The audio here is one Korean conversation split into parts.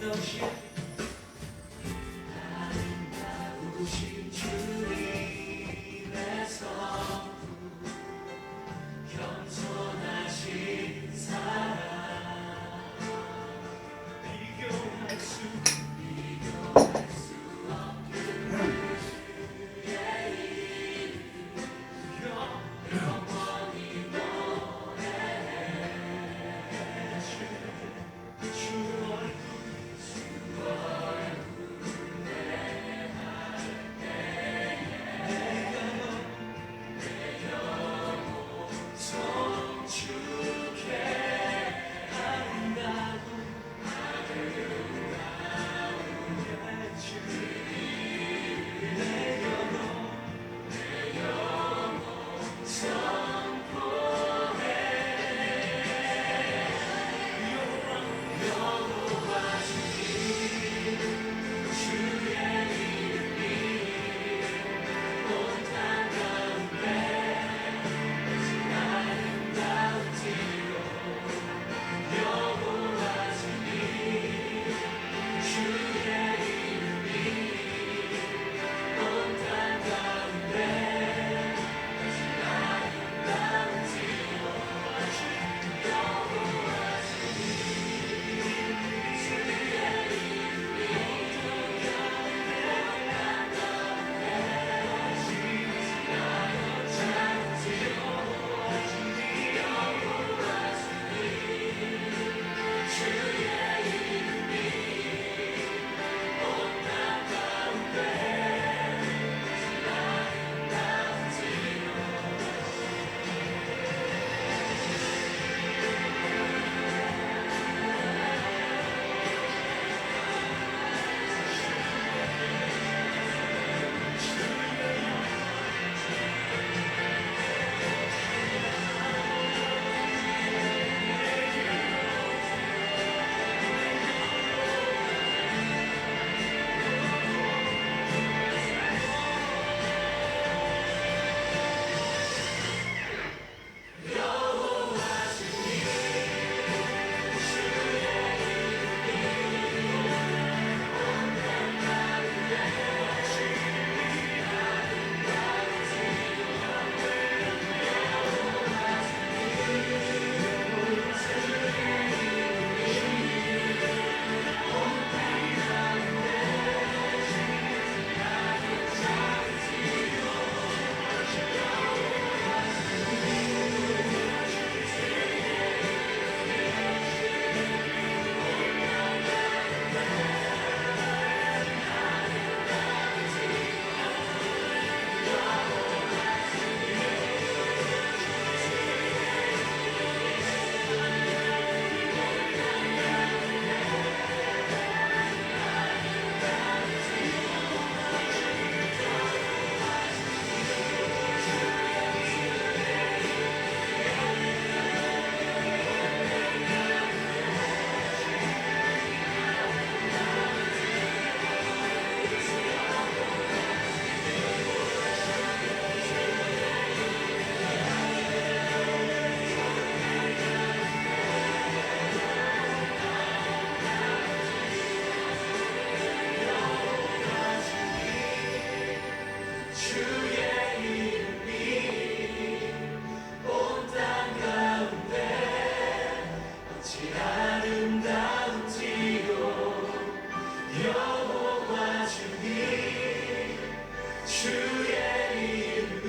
아름다우신 주님의 성품 겸손하신 사랑 비교할 수 없는 그의 이름 영원히 노래해 주 얼굴 성축해 아름다운 주 내 영혼 선포해 여호와 주님 주의 이름이 온 땅 가운데 아름다운지요 여호와 주님 주의 이름이 온 땅 가운데 아름다운지요 여호와 주님 주의 이름이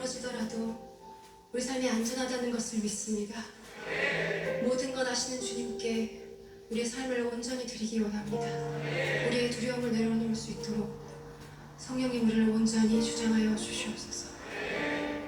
멀어지더라도 우리 삶이 안전하다는 것을 믿습니다. 모든 것 아시는 주님께 우리의 삶을 온전히 드리기 원합니다. 우리의 두려움을 내려놓을 수 있도록 성령님 우리를 온전히 주장하여 주시옵소서. 아멘.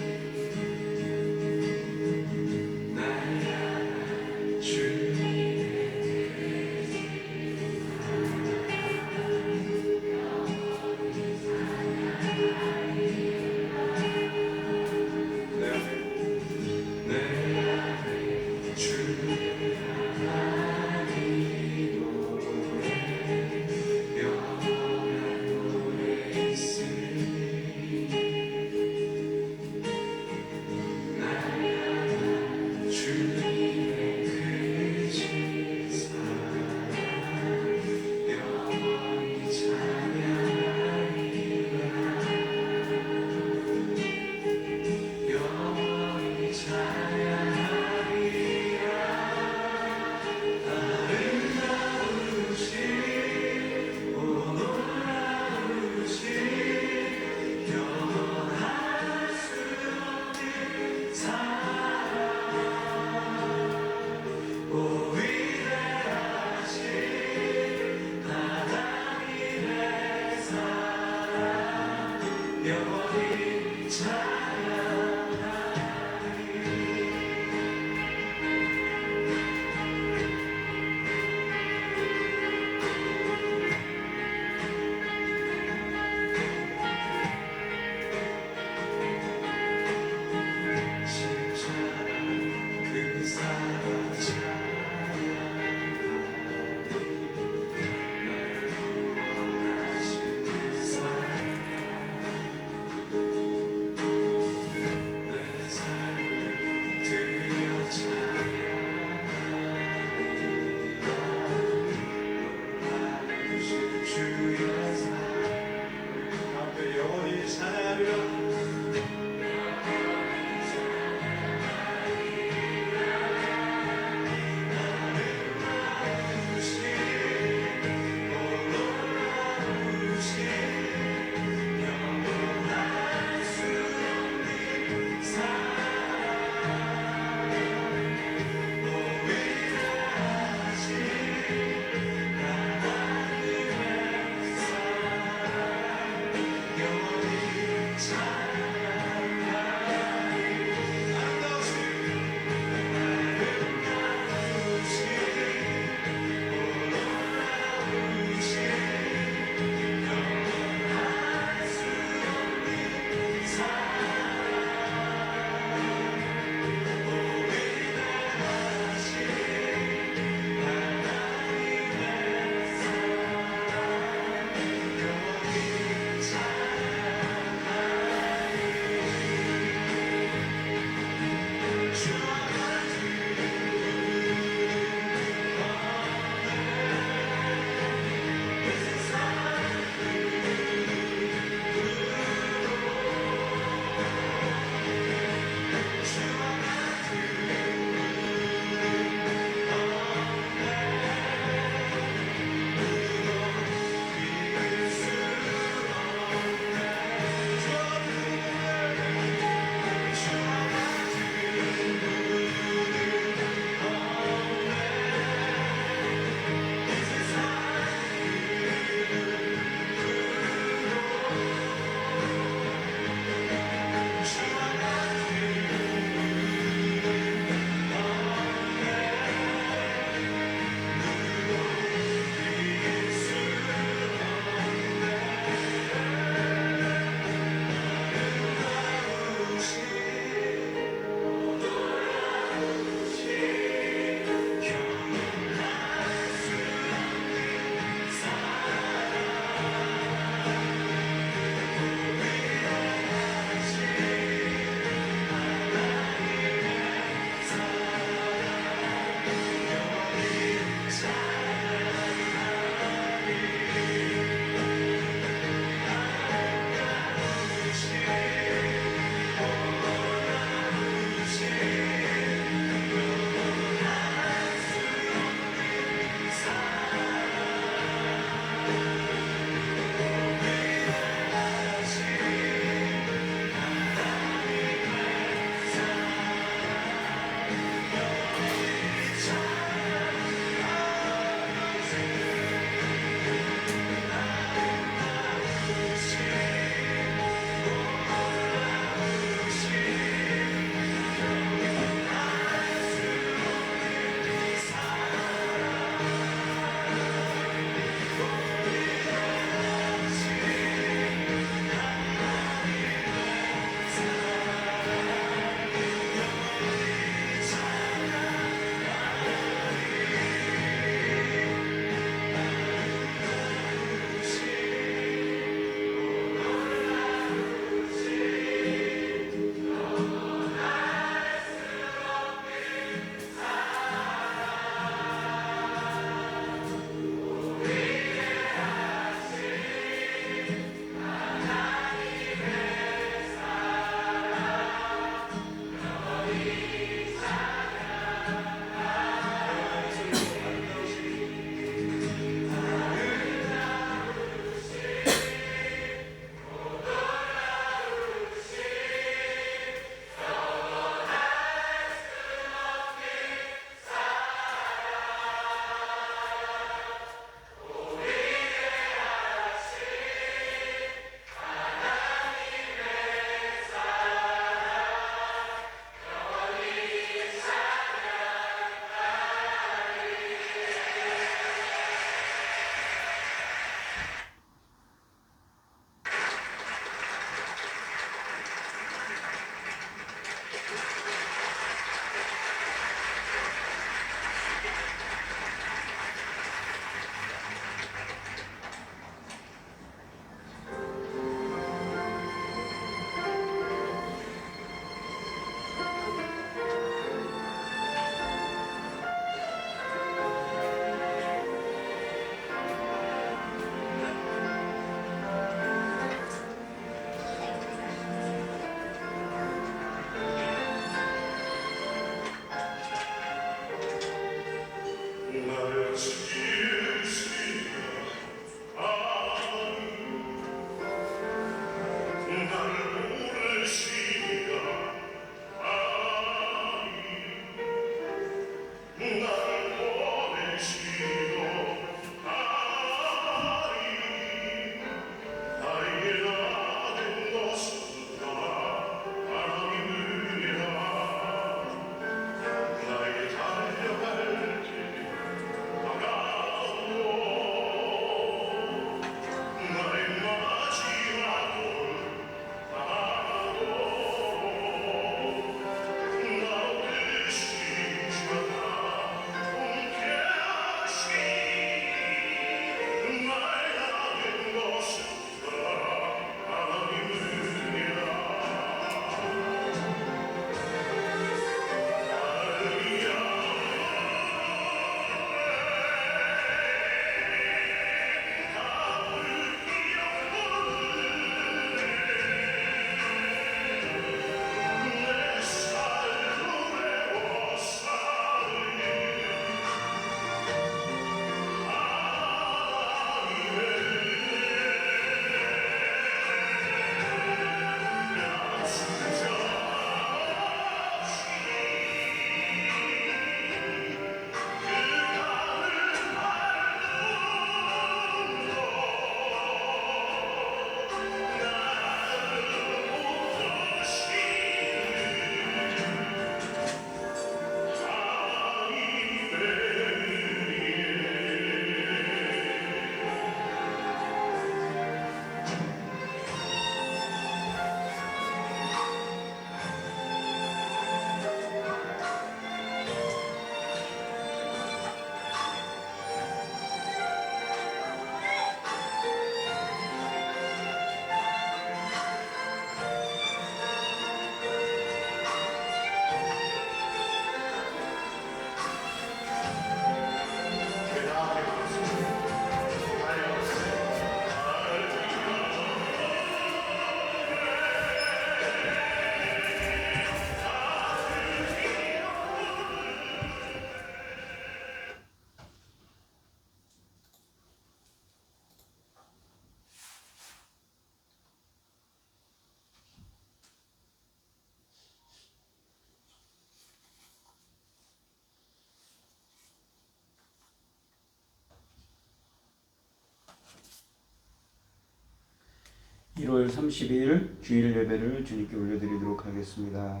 1월 30일 주일 예배를 주님께 올려드리도록 하겠습니다.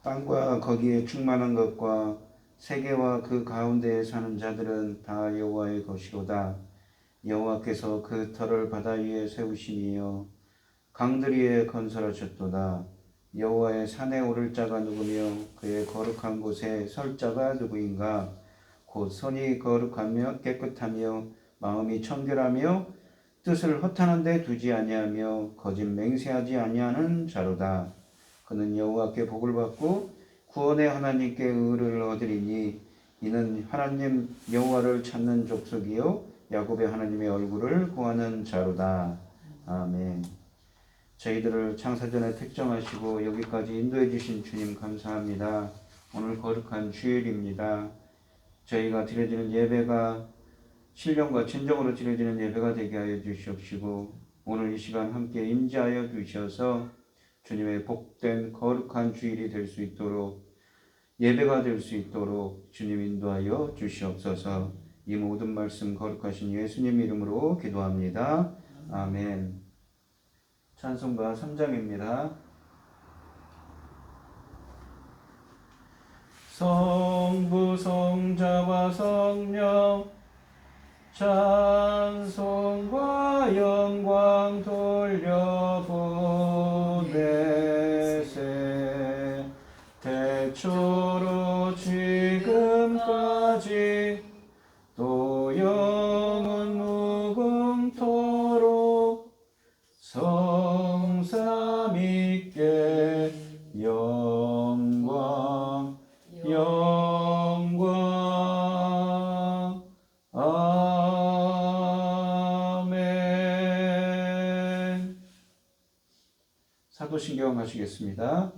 땅과 거기에 충만한 것과 세계와 그 가운데에 사는 자들은 다 여호와의 것이로다. 여호와께서 그 터를 바다 위에 세우심이요 강들 위에 건설하셨도다. 여호와의 산에 오를 자가 누구며 그의 거룩한 곳에 설 자가 누구인가? 곧 손이 거룩하며 깨끗하며 마음이 청결하며 뜻을 허탄한 데 두지 아니하며 거짓 맹세하지 아니하는 자로다. 그는 여호와께 복을 받고 구원의 하나님께 의를 얻으리니 이는 하나님 여호와를 찾는 족속이요 야곱의 하나님의 얼굴을 구하는 자로다. 아멘. 저희들을 창사전에 택정하시고 여기까지 인도해 주신 주님 감사합니다. 오늘 거룩한 주일입니다. 저희가 드려지는 예배가 신령과 진정으로 드려지는 예배가 되게 하여 주시옵시고 오늘 이 시간 함께 임재하여 주셔서 주님의 복된 거룩한 주일이 될 수 있도록 예배가 될 수 있도록 주님 인도하여 주시옵소서. 이 모든 말씀 거룩하신 예수님 이름으로 기도합니다. 아멘. 찬송가 3장입니다. 성부 성자와 성령 찬송과 영광 돌려보내세. 태초로 지금까지 또 영원 무궁토록 성삼위께 영광 아멘. 사도신경 하시겠습니다.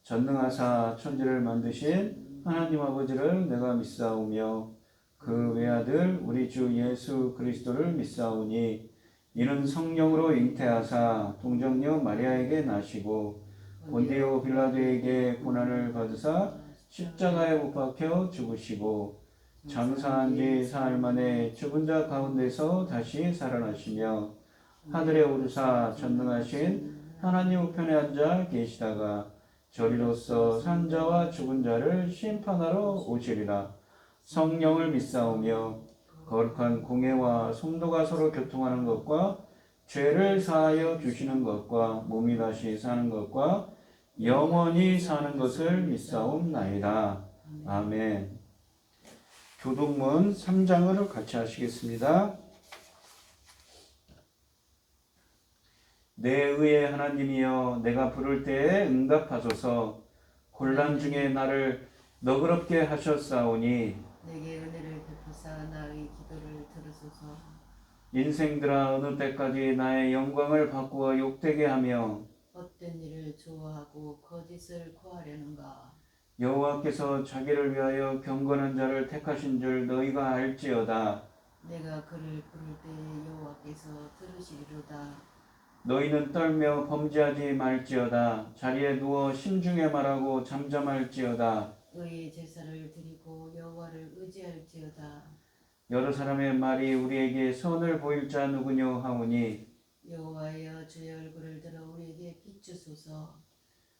전능하사 천지를 만드신 하나님 아버지를 내가 믿사오며 그 외아들 우리 주 예수 그리스도를 믿사오니 이는 성령으로 잉태하사 동정녀 마리아에게 나시고 본디오 빌라도에게 고난을 받으사 십자가에 못 박혀 죽으시고 장사한 지 사흘 만에 죽은 자 가운데서 다시 살아나시며 하늘에 오르사 전능하신 하나님 우편에 앉아 계시다가 저리로서 산 자와 죽은 자를 심판하러 오시리라. 성령을 믿사오며 거룩한 공회와 성도가 서로 교통하는 것과 죄를 사하여 주시는 것과 몸이 다시 사는 것과 영원히 사는 것을 믿사옵나이다. 아멘. 교동문 3장을 같이 하시겠습니다. 내 의의 하나님이여 내가 부를 때에 응답하소서. 곤란 중에 나를 너그럽게 하셨사오니 내게 은혜를 베푸사 나의 기도를 들으소서. 인생들아 어느 때까지 나의 영광을 바꾸어 욕되게 하며 헛된 일을 좋아하고 거짓을 구하려는가. 여호와께서 자기를 위하여 경건한 자를 택하신 줄 너희가 알지어다. 내가 그를 부를 때에 여호와께서 들으시리로다. 너희는 떨며 범죄하지 말지어다. 자리에 누워 심중에 말하고 잠잠할지어다. 의의 제사를 드리고 여호와를 의지할지어다. 여러 사람의 말이 우리에게 선을 보일 자 누구뇨 하오니 여호와여 주의 얼굴을 들어 우리에게 비추소서.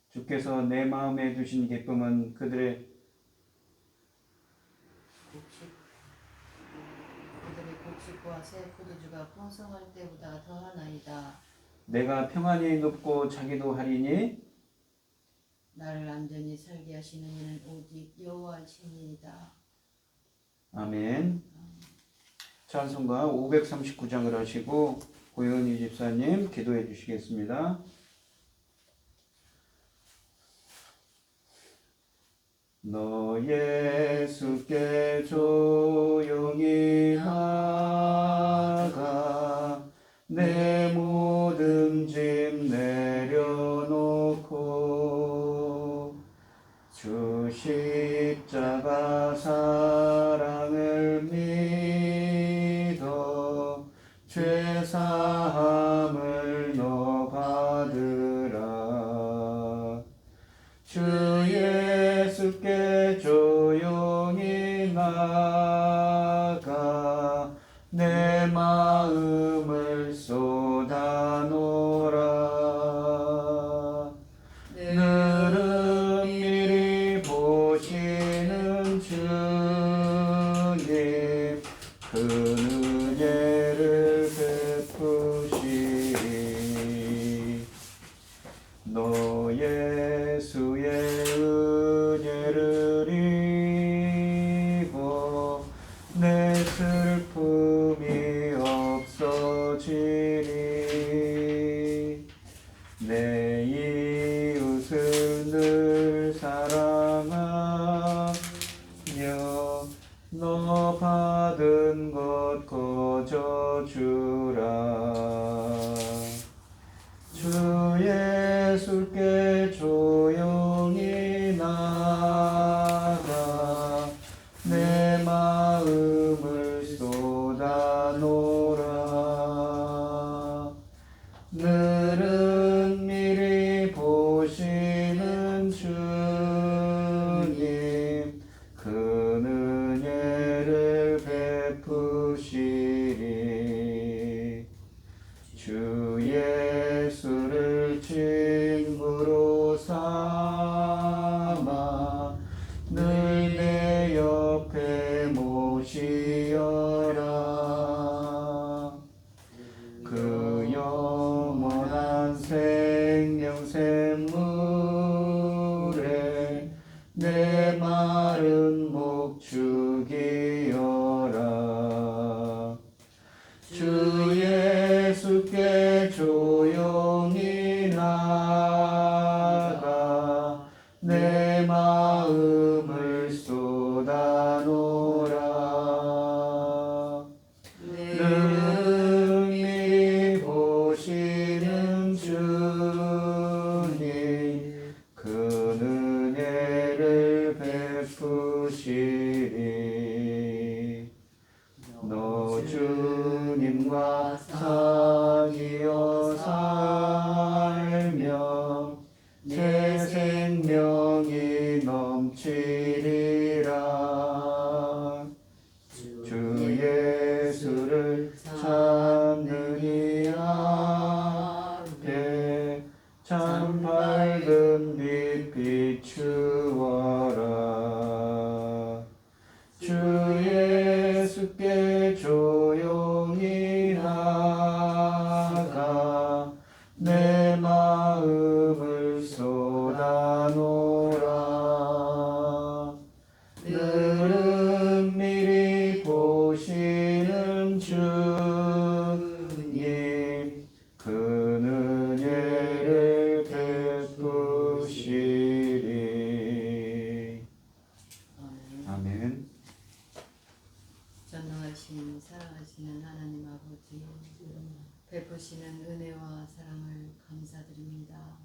주께서 내 마음에 두신 기쁨은 그들의 곡식과 새 포도주가 풍성할 때보다 더하나이다. 내가 평안히 눕고 자기도 하리니 나를 안전히 살게 하시는 이는 오직 여호와이시니이다. 아멘. 찬송가 539장을 하시고 고현희 집사님 기도해 주시겠습니다. 너 예수께 조용히 나가 내 모든 짐 내려놓고 주 십자가 사랑을 믿어 죄사함을 너 받으라. 주 예수께 조용히 나가 내 마음을 쏟아놓으라. 늘은 미리 보시는 주님 그 은혜를 베푸시리. 너 예수의 은혜를 입어 내 슬픔이 없어지리. 내 이웃을 늘 사랑하며 너 받은 것 거저주라. 주 예수께 조용히 나가 내 마음을 쏟아놓으라. 늘은 미리 보시는 주님 그 은혜를 베푸시리. 주 예수를 친구로 삼아 늘 내 옆에 모시어라. 그 영원한 생명 샘물에 내 마른 목 죽이어라. 주 예수께 조용히 나가 내 마음을 쏟아놓으라. 늘은 미리 보시는 주님 그 은혜를 베푸시리. 너 주님과 사귀어 살며 새 생명이 넘치리라. 주 예수를 찾는 이 앞에 참 밝은 빛 비추어라. 주 예수께 조용히 나가 내 마음을 쏟아놓으라. 늘은 미리 보시는 주님 그 은혜를 베푸시리. 아멘. 전능하신 사랑하시는 하나님 아버지, 베푸시는 은혜와 사랑을 감사드립니다.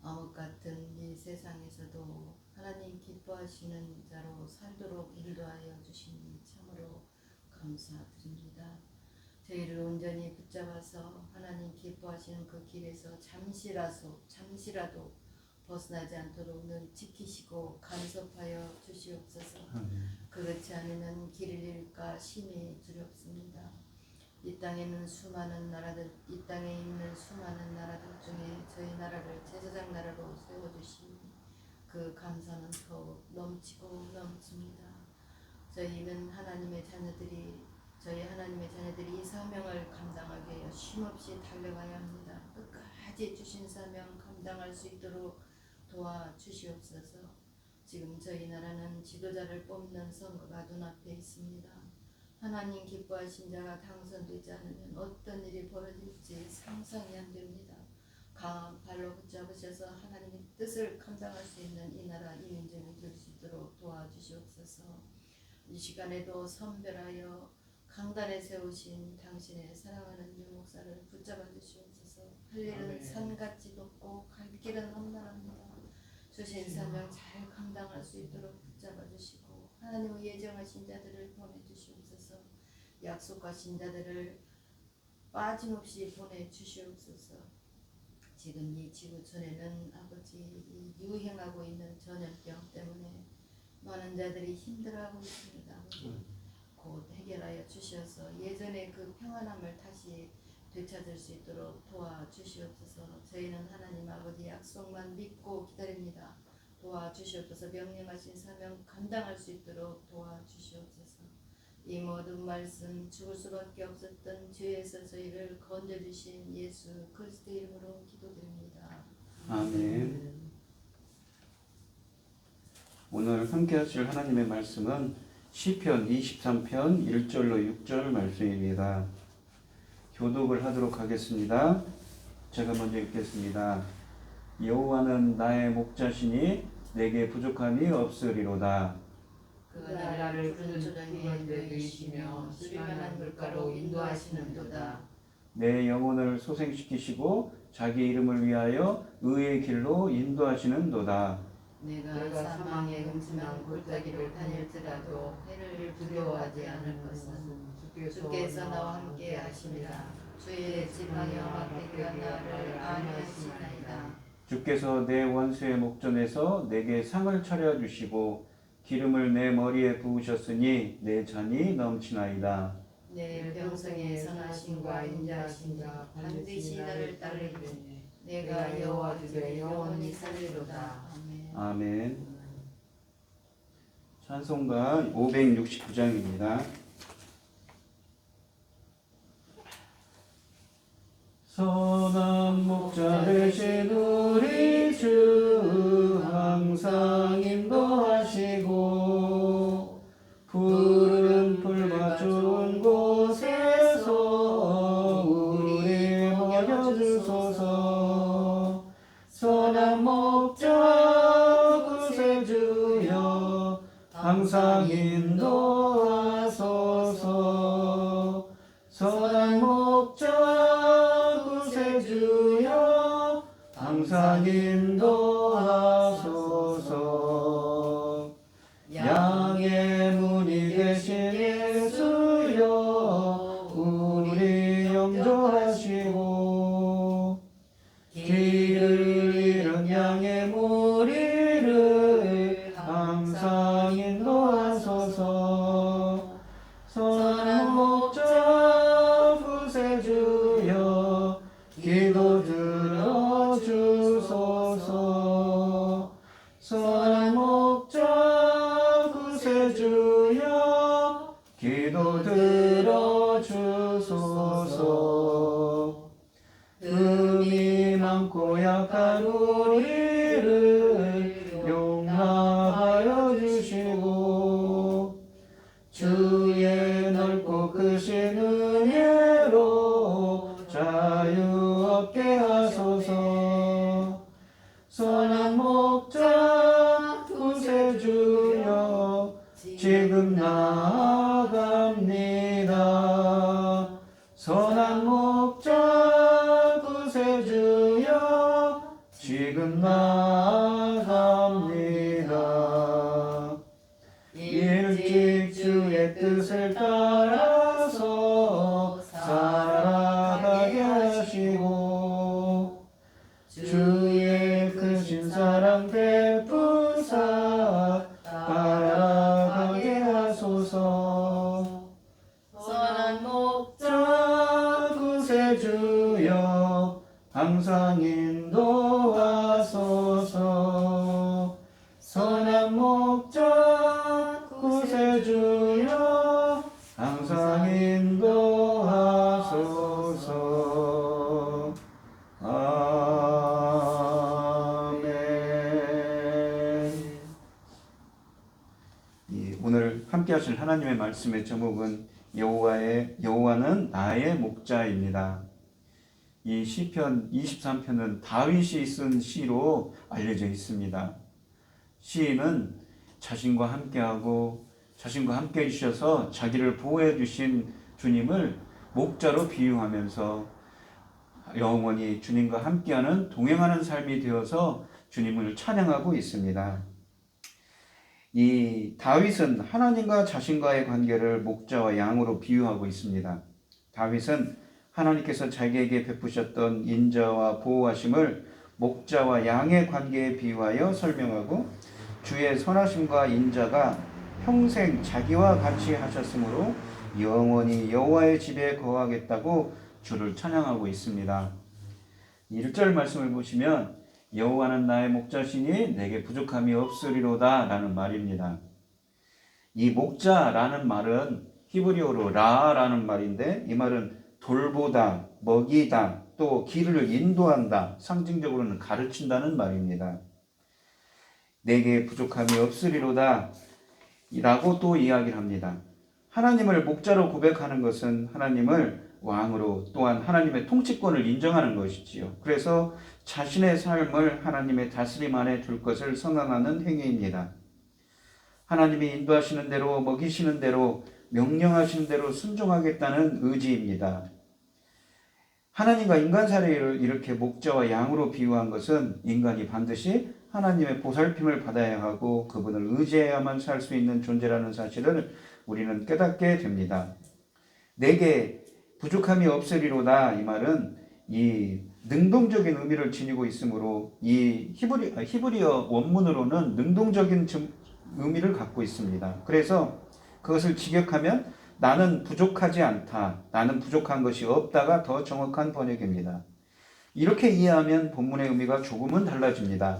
암흑 같은 이 세상에서도 하나님 기뻐하시는 자로 살도록 인도하여 주시니 참으로 감사드립니다. 저희를 온전히 붙잡아서 하나님 기뻐하시는 그 길에서 잠시라도 벗어나지 않도록 늘 지키시고 간섭하여 주시옵소서. 그렇지 않으면 길을 잃을까 심히 두렵습니다. 이 땅에 있는 수많은 나라들 중에 저희 나라를 제사장 나라로 세워주시니 그 감사는 더욱 넘치고 넘칩니다. 저희 하나님의 자녀들이 이 사명을 감당하기 위해 쉼없이 달려가야 합니다. 끝까지 주신 사명 감당할 수 있도록 도와주시옵소서. 지금 저희 나라는 지도자를 뽑는 선거가 눈앞에 있습니다. 하나님 기뻐하신 자가 당선되지 않으면 어떤 일이 벌어질지 상상이 안 됩니다. 강한 발로 붙잡으셔서 하나님의 뜻을 감당할 수 있는 이 나라 이 민족이 될 수 있도록 도와주시옵소서. 이 시간에도 선별하여 강단에 세우신 당신의 사랑하는 유목사를 붙잡아 주시옵소서. 할 일은 산같이 높고 갈 길은 험난합니다. 주신 사명 잘 감당할 수 있도록 붙잡아 주시고 하나님의 예정하신 자들을 보내주시옵소서. 약속하신 자들을 빠짐없이 보내주시옵소서. 지금 이 지구촌에는 아버지 이 유행하고 있는 전염병 때문에 많은 자들이 힘들어하고 있습니다. 아버지. 곧 해결하여 주시어서 예전의 그 평안함을 다시 되찾을 수 있도록 도와주시옵소서. 저희는 하나님 아버지 약속만 믿고 기다립니다. 도와주시옵소서. 명령하신 사명 감당할 수 있도록 도와주시옵소서. 이 모든 말씀 죽을 수밖에 없었던 죄에서 저희를 건져주신 예수 그리스도 이름으로 기도드립니다. 아멘. 오늘 함께 하실 하나님의 말씀은 시편 23편 1절로 6절 말씀입니다. 교독을 하도록 하겠습니다. 제가 먼저 읽겠습니다. 여호와는 나의 목자시니 내게 부족함이 없으리로다. 그가 나를 푸른 조장에 누이시며 수리만한 물가로 인도하시는도다. 내 영혼을 소생시키시고 자기 이름을 위하여 의의 길로 인도하시는도다. 내가 사망의 음침한 골짜기를 다닐지라도 해를 두려워하지 않을 것은 주께서 나와 함께 하십니다. 주의 지팡이와 막대기가 나를 안위하시나이다. 주께서 내 원수의 목전에서 내게 상을 차려주시고 기름을 내 머리에 부으셨으니 내 잔이 넘치나이다. 내 병성의 선하심과 인자하심과 반드시 나를 따르리니 내가 여호와 주께 영원히 살리로다. 아멘. 아멘. 찬송가 569장입니다. 선한 목자 되신 우리 주 항상 인도하시고 푸른 풀과 좋은 곳에서 우리 먹여주소서. 선한 목자 구세주여 항상 인도하소서. 선한 목자 구세주여 항상 인도하소서. 양의 문이 되신 예수여 우리 영조하시고 길을 잃은 양의 무리를 항상 인도하소서. 선한 목자 구세주여 기도 들어주소서. 선한 목자 구세주여 기도 들어주소서. 흠이 많고 약한 우리를 용납하여 주시고 주의 넓고 크신 은혜로 자유 얻게 하소서. 선한 목자 구세주여 지금 나아갑니다. 선한 목자 구세주여 지금 나아갑니다. 일찍 주의 뜻을 따라서 살아가게 하시고 주의 크신 사랑 베푸사 따라가게 하소서. 선한 목자 구세주여 항상 인도하소서. 선한 목자 구세주여 항상 인도하소서. 아멘. 오늘 함께 하실 하나님의 말씀의 제목은 여호와는 나의 목자입니다. 이 시편 23편은 다윗이 쓴 시로 알려져 있습니다. 시인은 자신과 함께하고 자신과 함께 해주셔서 자기를 보호해 주신 주님을 목자로 비유하면서 영원히 주님과 함께하는 동행하는 삶이 되어서 주님을 찬양하고 있습니다. 이 다윗은 하나님과 자신과의 관계를 목자와 양으로 비유하고 있습니다. 다윗은 하나님께서 자기에게 베푸셨던 인자와 보호하심을 목자와 양의 관계에 비유하여 설명하고 주의 선하심과 인자가 평생 자기와 같이 하셨으므로 영원히 여호와의 집에 거하겠다고 주를 찬양하고 있습니다. 1절 말씀을 보시면 여호와는 나의 목자시니 내게 부족함이 없으리로다 라는 말입니다. 이 목자라는 말은 히브리어로 라라는 말인데 이 말은 돌보다, 먹이다, 또 길을 인도한다, 상징적으로는 가르친다는 말입니다. 내게 부족함이 없으리로다 라고 또 이야기를 합니다. 하나님을 목자로 고백하는 것은 하나님을 왕으로 또한 하나님의 통치권을 인정하는 것이지요. 그래서 자신의 삶을 하나님의 다스림 안에 둘 것을 선언하는 행위입니다. 하나님이 인도하시는 대로 먹이시는 대로 명령하시는 대로 순종하겠다는 의지입니다. 하나님과 인간 사이를 이렇게 목자와 양으로 비유한 것은 인간이 반드시 하나님의 보살핌을 받아야 하고 그분을 의지해야만 살 수 있는 존재라는 사실을 우리는 깨닫게 됩니다. 내게 부족함이 없으리로다 이 말은 이 능동적인 의미를 지니고 있으므로 이 히브리어 원문으로는 능동적인 의미를 갖고 있습니다. 그래서 그것을 직역하면 나는 부족하지 않다, 나는 부족한 것이 없다가 더 정확한 번역입니다. 이렇게 이해하면 본문의 의미가 조금은 달라집니다.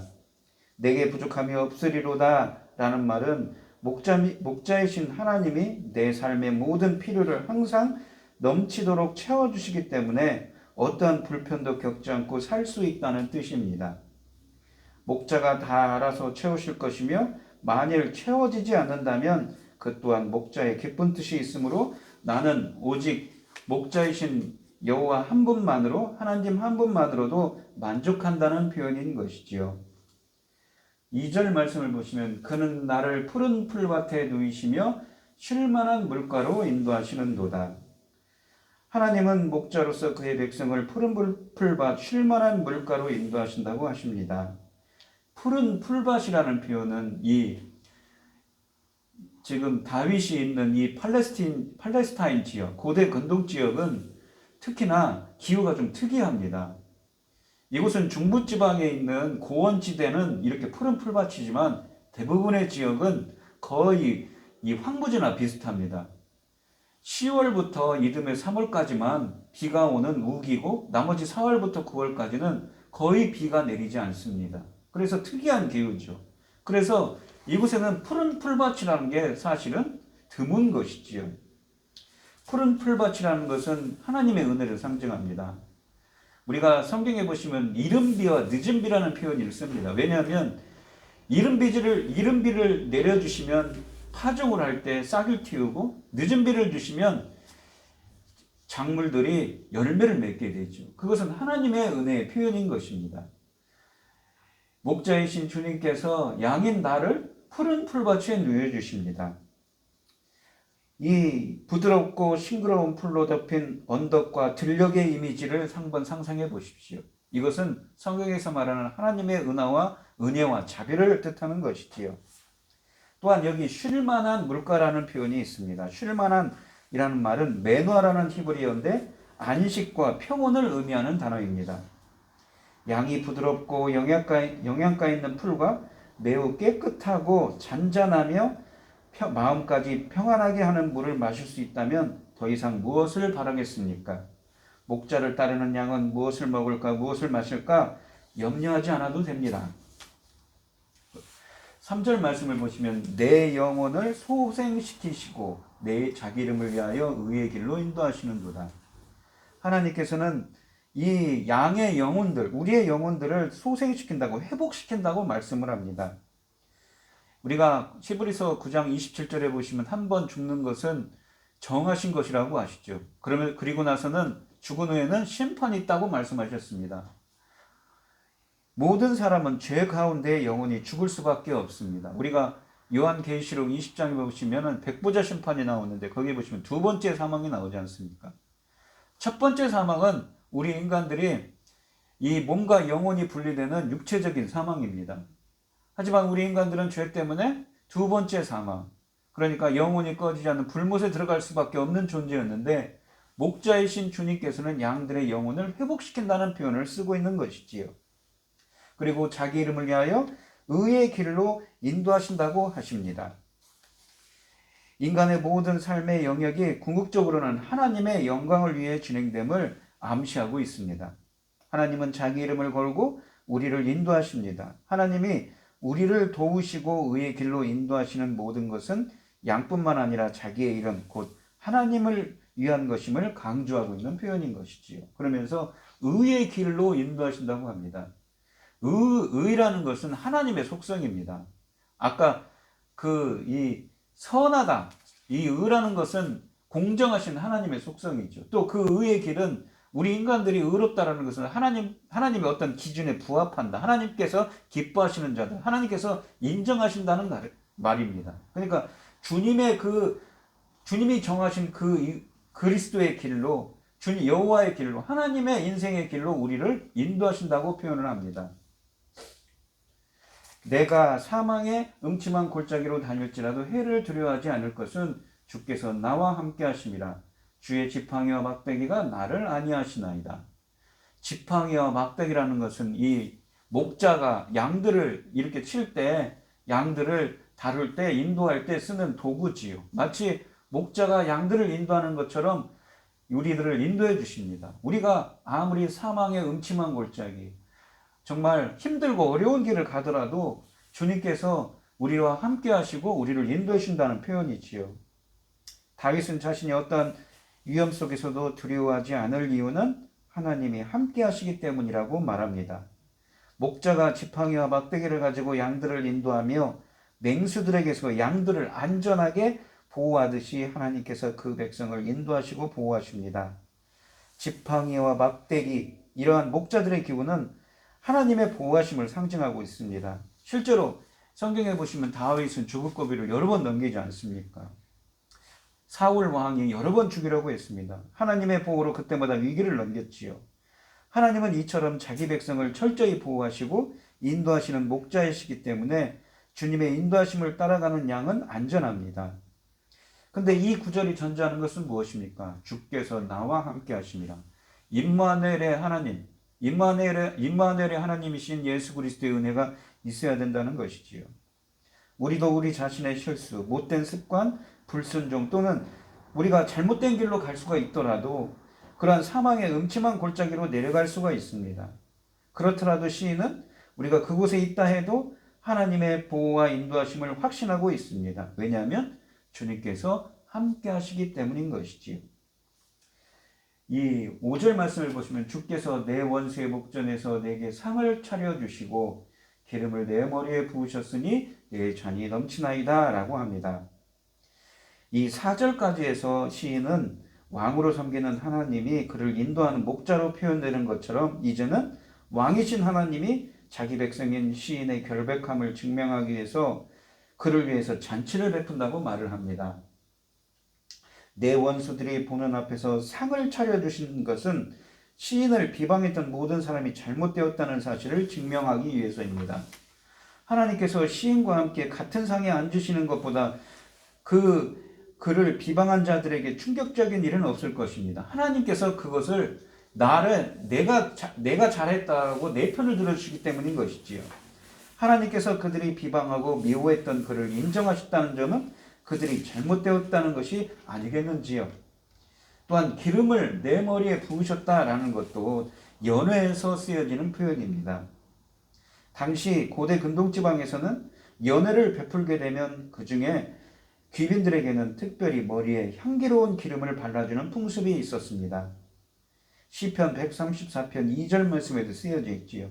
내게 부족함이 없으리로다 라는 말은 목자이신 하나님이 내 삶의 모든 필요를 항상 넘치도록 채워주시기 때문에 어떠한 불편도 겪지 않고 살 수 있다는 뜻입니다. 목자가 다 알아서 채우실 것이며 만일 채워지지 않는다면 그 또한 목자의 기쁜 뜻이 있으므로 나는 오직 목자이신 여호와 한 분만으로 하나님 한 분만으로도 만족한다는 표현인 것이지요. 2절 말씀을 보시면 그는 나를 푸른 풀밭에 누이시며 쉴만한 물가로 인도하시는도다. 하나님은 목자로서 그의 백성을 푸른 풀밭 쉴만한 물가로 인도하신다고 하십니다. 푸른 풀밭이라는 표현은 지금 다윗이 있는 이 팔레스타인 지역, 고대 근동 지역은 특히나 기후가 좀 특이합니다. 이곳은 중부지방에 있는 고원지대는 이렇게 푸른 풀밭이지만 대부분의 지역은 거의 이 황무지나 비슷합니다. 10월부터 이듬해 3월까지만 비가 오는 우기고 나머지 4월부터 9월까지는 거의 비가 내리지 않습니다. 그래서 특이한 기후죠. 그래서 이곳에는 푸른 풀밭이라는 게 사실은 드문 것이지요. 푸른 풀밭이라는 것은 하나님의 은혜를 상징합니다. 우리가 성경에 보시면 이른 비와 늦은 비라는 표현을 씁니다. 왜냐하면 이른 비를 내려주시면 파종을 할 때 싹을 틔우고 늦은 비를 주시면 작물들이 열매를 맺게 되죠. 그것은 하나님의 은혜의 표현인 것입니다. 목자이신 주님께서 양인 나를 푸른 풀밭에 누워주십니다. 이 부드럽고 싱그러운 풀로 덮인 언덕과 들녘의 이미지를 한번 상상해 보십시오. 이것은 성경에서 말하는 하나님의 은혜와 자비를 뜻하는 것이지요. 또한 여기 쉴만한 물가라는 표현이 있습니다. 쉴만한 이라는 말은 메누아라는 히브리어인데 안식과 평온을 의미하는 단어입니다. 양이 부드럽고 영양가 있는 풀과 매우 깨끗하고 잔잔하며 마음까지 평안하게 하는 물을 마실 수 있다면 더 이상 무엇을 바라겠습니까? 목자를 따르는 양은 무엇을 먹을까, 무엇을 마실까 염려하지 않아도 됩니다. 3절 말씀을 보시면 내 영혼을 소생시키시고 내 자기 이름을 위하여 의의 길로 인도하시는도다. 하나님께서는 이 양의 영혼들, 우리의 영혼들을 소생시킨다고, 회복시킨다고 말씀을 합니다. 우리가 히브리서 9장 27절에 보시면 한 번 죽는 것은 정하신 것이라고 아시죠? 그리고 나서는 죽은 후에는 심판이 있다고 말씀하셨습니다. 모든 사람은 죄 가운데 영혼이 죽을 수밖에 없습니다. 우리가 요한계시록 20장에 보시면 백보자 심판이 나오는데 거기에 보시면 두 번째 사망이 나오지 않습니까? 첫 번째 사망은 우리 인간들이 이 몸과 영혼이 분리되는 육체적인 사망입니다. 하지만 우리 인간들은 죄 때문에 두 번째 사망, 그러니까 영혼이 꺼지지 않는 불못에 들어갈 수밖에 없는 존재였는데 목자이신 주님께서는 양들의 영혼을 회복시킨다는 표현을 쓰고 있는 것이지요. 그리고 자기 이름을 위하여 의의 길로 인도하신다고 하십니다. 인간의 모든 삶의 영역이 궁극적으로는 하나님의 영광을 위해 진행됨을 암시하고 있습니다. 하나님은 자기 이름을 걸고 우리를 인도하십니다. 하나님이 우리를 도우시고 의의 길로 인도하시는 모든 것은 양뿐만 아니라 자기의 이름, 곧 하나님을 위한 것임을 강조하고 있는 표현인 것이지요. 그러면서 의의 길로 인도하신다고 합니다. 의라는 것은 하나님의 속성입니다. 아까 이 선하다, 이 의라는 것은 공정하신 하나님의 속성이죠. 또 그 의의 길은 우리 인간들이 의롭다라는 것은 하나님의 어떤 기준에 부합한다. 하나님께서 기뻐하시는 자들, 하나님께서 인정하신다는 말입니다. 그러니까 주님이 정하신 그리스도의 길로, 여호와의 길로, 하나님의 인생의 길로 우리를 인도하신다고 표현을 합니다. 내가 사망의 음침한 골짜기로 다닐지라도 해를 두려워하지 않을 것은 주께서 나와 함께 하심이라. 주의 지팡이와 막대기가 나를 안위하시나이다. 지팡이와 막대기라는 것은 이 목자가 양들을 이렇게 칠 때, 양들을 다룰 때, 인도할 때 쓰는 도구지요. 마치 목자가 양들을 인도하는 것처럼 우리들을 인도해 주십니다. 우리가 아무리 사망의 음침한 골짜기, 정말 힘들고 어려운 길을 가더라도 주님께서 우리와 함께 하시고 우리를 인도해 주신다는 표현이지요. 다윗은 자신이 어떤 위험 속에서도 두려워하지 않을 이유는 하나님이 함께 하시기 때문이라고 말합니다. 목자가 지팡이와 막대기를 가지고 양들을 인도하며 맹수들에게서 양들을 안전하게 보호하듯이 하나님께서 그 백성을 인도하시고 보호하십니다. 지팡이와 막대기, 이러한 목자들의 기구는 하나님의 보호하심을 상징하고 있습니다. 실제로 성경에 보시면 다윗은 죽을 고비를 여러 번 넘기지 않습니까? 사울 왕이 여러 번 죽이려고 했습니다. 하나님의 보호로 그때마다 위기를 넘겼지요. 하나님은 이처럼 자기 백성을 철저히 보호하시고 인도하시는 목자이시기 때문에 주님의 인도하심을 따라가는 양은 안전합니다. 근데 이 구절이 전제하는 것은 무엇입니까? 주께서 나와 함께 하심이라. 임마누엘의 하나님, 임마누엘의 하나님이신 예수 그리스도의 은혜가 있어야 된다는 것이지요. 우리도 우리 자신의 실수, 못된 습관, 불순종 또는 우리가 잘못된 길로 갈 수가 있더라도 그러한 사망의 음침한 골짜기로 내려갈 수가 있습니다. 그렇더라도 시인은 우리가 그곳에 있다 해도 하나님의 보호와 인도하심을 확신하고 있습니다. 왜냐하면 주님께서 함께 하시기 때문인 것이지요. 이 5절 말씀을 보시면 주께서 내 원수의 목전에서 내게 상을 차려주시고 기름을 내 머리에 부으셨으니 내 잔이 넘치나이다 라고 합니다. 이 4절까지에서 시인은 왕으로 섬기는 하나님이 그를 인도하는 목자로 표현되는 것처럼 이제는 왕이신 하나님이 자기 백성인 시인의 결백함을 증명하기 위해서 그를 위해서 잔치를 베푼다고 말을 합니다. 내 원수들이 보는 앞에서 상을 차려주신 것은 시인을 비방했던 모든 사람이 잘못되었다는 사실을 증명하기 위해서입니다. 하나님께서 시인과 함께 같은 상에 앉으시는 것보다 그를 비방한 자들에게 충격적인 일은 없을 것입니다. 하나님께서 그것을 내가 잘했다고 내 편을 들어주시기 때문인 것이지요. 하나님께서 그들이 비방하고 미워했던 그를 인정하셨다는 점은 그들이 잘못되었다는 것이 아니겠는지요. 또한 기름을 내 머리에 부으셨다라는 것도 연회에서 쓰여지는 표현입니다. 당시 고대 근동지방에서는 연회를 베풀게 되면 그 중에 귀빈들에게는 특별히 머리에 향기로운 기름을 발라주는 풍습이 있었습니다. 시편 134편 2절 말씀에도 쓰여져 있지요.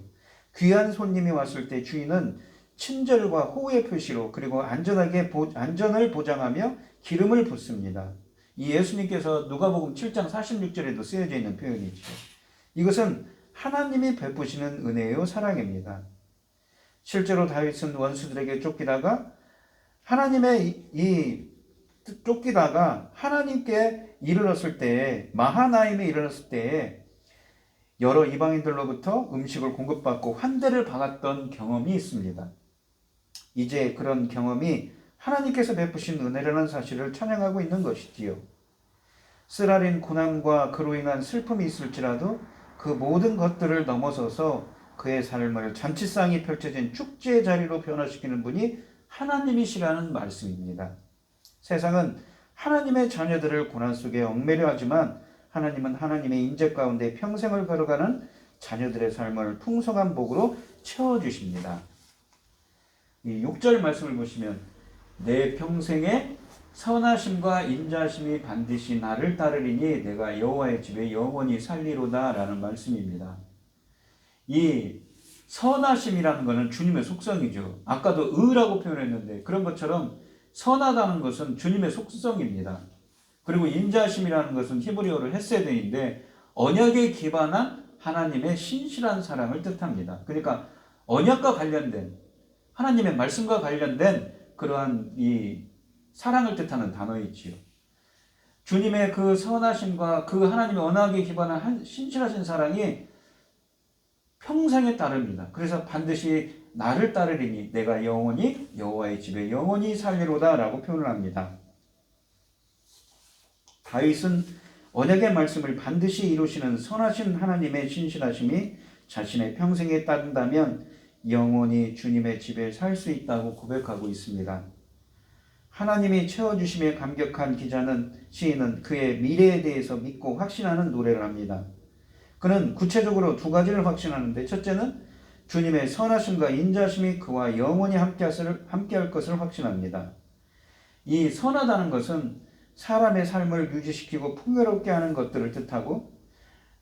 귀한 손님이 왔을 때 주인은 친절과 호의 표시로 그리고 안전을 보장하며 기름을 붓습니다. 이 예수님께서 누가복음 7장 46절에도 쓰여져 있는 표현이죠. 이것은 하나님이 베푸시는 은혜요 사랑입니다. 실제로 다윗은 원수들에게 쫓기다가 하나님께 이르렀을 때에 마하나임에 이르렀을 때에 여러 이방인들로부터 음식을 공급받고 환대를 받았던 경험이 있습니다. 이제 그런 경험이 하나님께서 베푸신 은혜라는 사실을 찬양하고 있는 것이지요. 쓰라린 고난과 그로 인한 슬픔이 있을지라도 그 모든 것들을 넘어서서 그의 삶을 잔치상이 펼쳐진 축제의 자리로 변화시키는 분이 하나님이시라는 말씀입니다. 세상은 하나님의 자녀들을 고난 속에 얽매려 하지만 하나님은 하나님의 인재 가운데 평생을 걸어가는 자녀들의 삶을 풍성한 복으로 채워주십니다. 이 6절 말씀을 보시면 내 평생에 선하심과 인자심이 반드시 나를 따르리니 내가 여호와의 집에 영원히 살리로다 라는 말씀입니다. 이 선하심이라는 것은 주님의 속성이죠. 아까도 의라고 표현했는데 그런 것처럼 선하다는 것은 주님의 속성입니다. 그리고 인자심이라는 것은 히브리어로 헤세드인데 언약에 기반한 하나님의 신실한 사랑을 뜻합니다. 그러니까 언약과 관련된 하나님의 말씀과 관련된 그러한 이 사랑을 뜻하는 단어이지요. 주님의 그 선하심과 그 하나님의 언약에 기반한 신실하신 사랑이 평생에 따릅니다. 그래서 반드시 나를 따르리니 내가 영원히 여호와의 집에 영원히 살리로다 라고 표현을 합니다. 다윗은 언약의 말씀을 반드시 이루시는 선하신 하나님의 신실하심이 자신의 평생에 따른다면 영원히 주님의 집에 살 수 있다고 고백하고 있습니다. 하나님이 채워주심에 감격한 시인은 그의 미래에 대해서 믿고 확신하는 노래를 합니다. 그는 구체적으로 두 가지를 확신하는데 첫째는 주님의 선하심과 인자심이 그와 영원히 함께할 것을 확신합니다. 이 선하다는 것은 사람의 삶을 유지시키고 풍요롭게 하는 것들을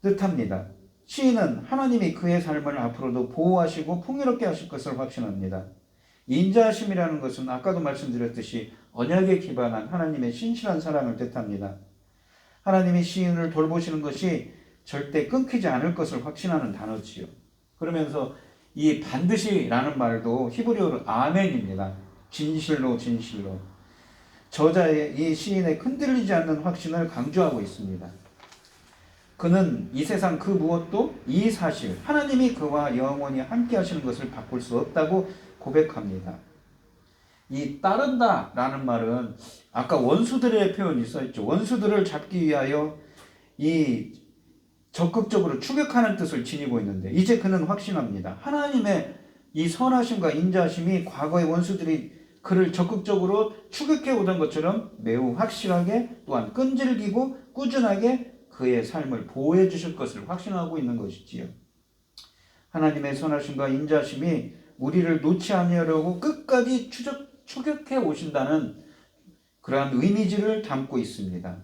뜻합니다. 시인은 하나님이 그의 삶을 앞으로도 보호하시고 풍요롭게 하실 것을 확신합니다. 인자하심이라는 것은 아까도 말씀드렸듯이 언약에 기반한 하나님의 신실한 사랑을 뜻합니다. 하나님이 시인을 돌보시는 것이 절대 끊기지 않을 것을 확신하는 단어지요. 그러면서 이 반드시라는 말도 히브리어로 아멘입니다. 진실로. 저자의 이 시인의 흔들리지 않는 확신을 강조하고 있습니다. 그는 이 세상 그 무엇도 이 사실, 하나님이 그와 영원히 함께 하시는 것을 바꿀 수 없다고 고백합니다. 이 따른다 라는 말은 아까 원수들의 표현이 써있죠. 원수들을 잡기 위하여 이 적극적으로 추격하는 뜻을 지니고 있는데 이제 그는 확신합니다. 하나님의 이 선하심과 인자심이 과거의 원수들이 그를 적극적으로 추격해 오던 것처럼 매우 확실하게 또한 끈질기고 꾸준하게 그의 삶을 보호해 주실 것을 확신하고 있는 것이지요. 하나님의 선하심과 인자심이 우리를 놓지 아니하려고 끝까지 추격해 오신다는 그러한 이미지를 담고 있습니다.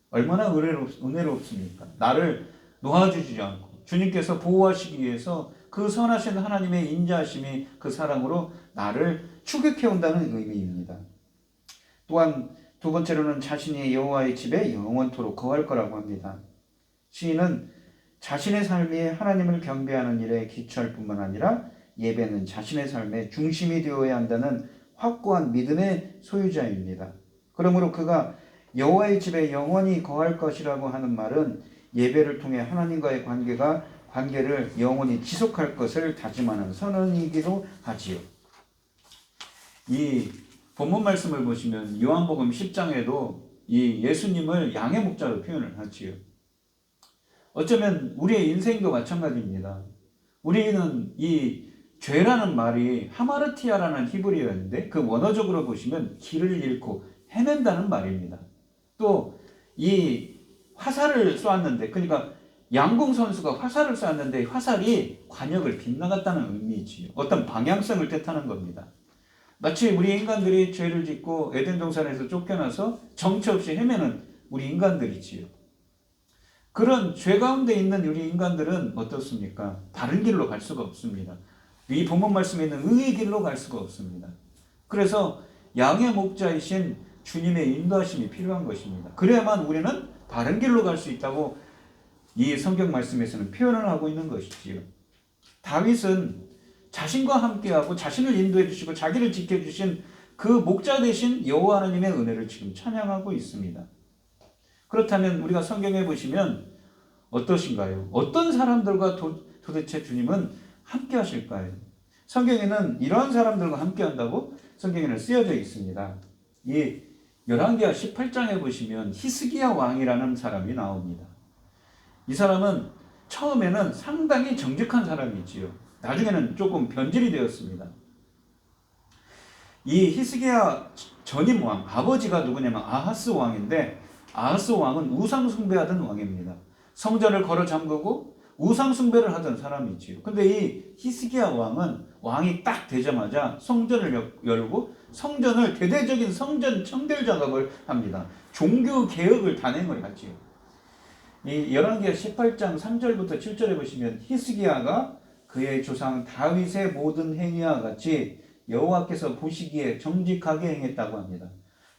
얼마나 은혜롭습니까? 나를 놓아주지 않고 주님께서 보호하시기 위해서 그 선하신 하나님의 인자하심이 그 사랑으로 나를 추격해 온다는 의미입니다. 또한 두 번째로는 자신이 여호와의 집에 영원토록 거할 거라고 합니다. 시인은 자신의 삶이 하나님을 경배하는 일에 기초할 뿐만 아니라 예배는 자신의 삶의 중심이 되어야 한다는 확고한 믿음의 소유자입니다. 그러므로 그가 여호와의 집에 영원히 거할 것이라고 하는 말은 예배를 통해 하나님과의 관계를 영원히 지속할 것을 다짐하는 선언이기도 하지요. 이 본문 말씀을 보시면 요한복음 10장에도 이 예수님을 양의 목자로 표현을 하지요. 어쩌면 우리의 인생도 마찬가지입니다. 우리는 이 죄라는 말이 하마르티아라는 히브리어인데 그 원어적으로 보시면 길을 잃고 헤맨다는 말입니다. 또 이 화살을 쏘았는데 그러니까 양궁 선수가 화살을 쏘았는데 화살이 관역을 빗나갔다는 의미지요. 어떤 방향성을 뜻하는 겁니다. 마치 우리 인간들이 죄를 짓고 에덴 동산에서 쫓겨나서 정처 없이 헤매는 우리 인간들이지요. 그런 죄 가운데 있는 우리 인간들은 어떻습니까? 바른 길로 갈 수가 없습니다. 이 본문 말씀에 있는 의의 길로 갈 수가 없습니다. 그래서 양의 목자이신 주님의 인도하심이 필요한 것입니다. 그래야만 우리는 바른 길로 갈 수 있다고 이 성경 말씀에서는 표현을 하고 있는 것이지요. 다윗은 자신과 함께하고 자신을 인도해 주시고 자기를 지켜주신 그 목자 되신 여호와 하나님의 은혜를 지금 찬양하고 있습니다. 그렇다면 우리가 성경에 보시면 어떠신가요? 어떤 사람들과 도대체 주님은 함께 하실까요? 성경에는 이러한 사람들과 함께 한다고 성경에는 쓰여져 있습니다. 이 열왕기하 18장에 보시면 히스기야 왕이라는 사람이 나옵니다. 이 사람은 처음에는 상당히 정직한 사람이지요. 나중에는 조금 변질이 되었습니다. 이 히스기야 전임 왕, 아버지가 누구냐면 아하스 왕인데 아하스 왕은 우상 숭배하던 왕입니다. 성전을 걸어 잠그고 우상 숭배를 하던 사람이지요. 근데 이 히스기야 왕은 왕이 딱 되자마자 성전을 열고 성전을 대대적인 성전 청결 작업을 합니다. 종교 개혁을 단행을 하지요. 이 열왕기하 18장 3절부터 7절에 보시면 히스기야가 그의 조상 다윗의 모든 행위와 같이 여호와께서 보시기에 정직하게 행했다고 합니다.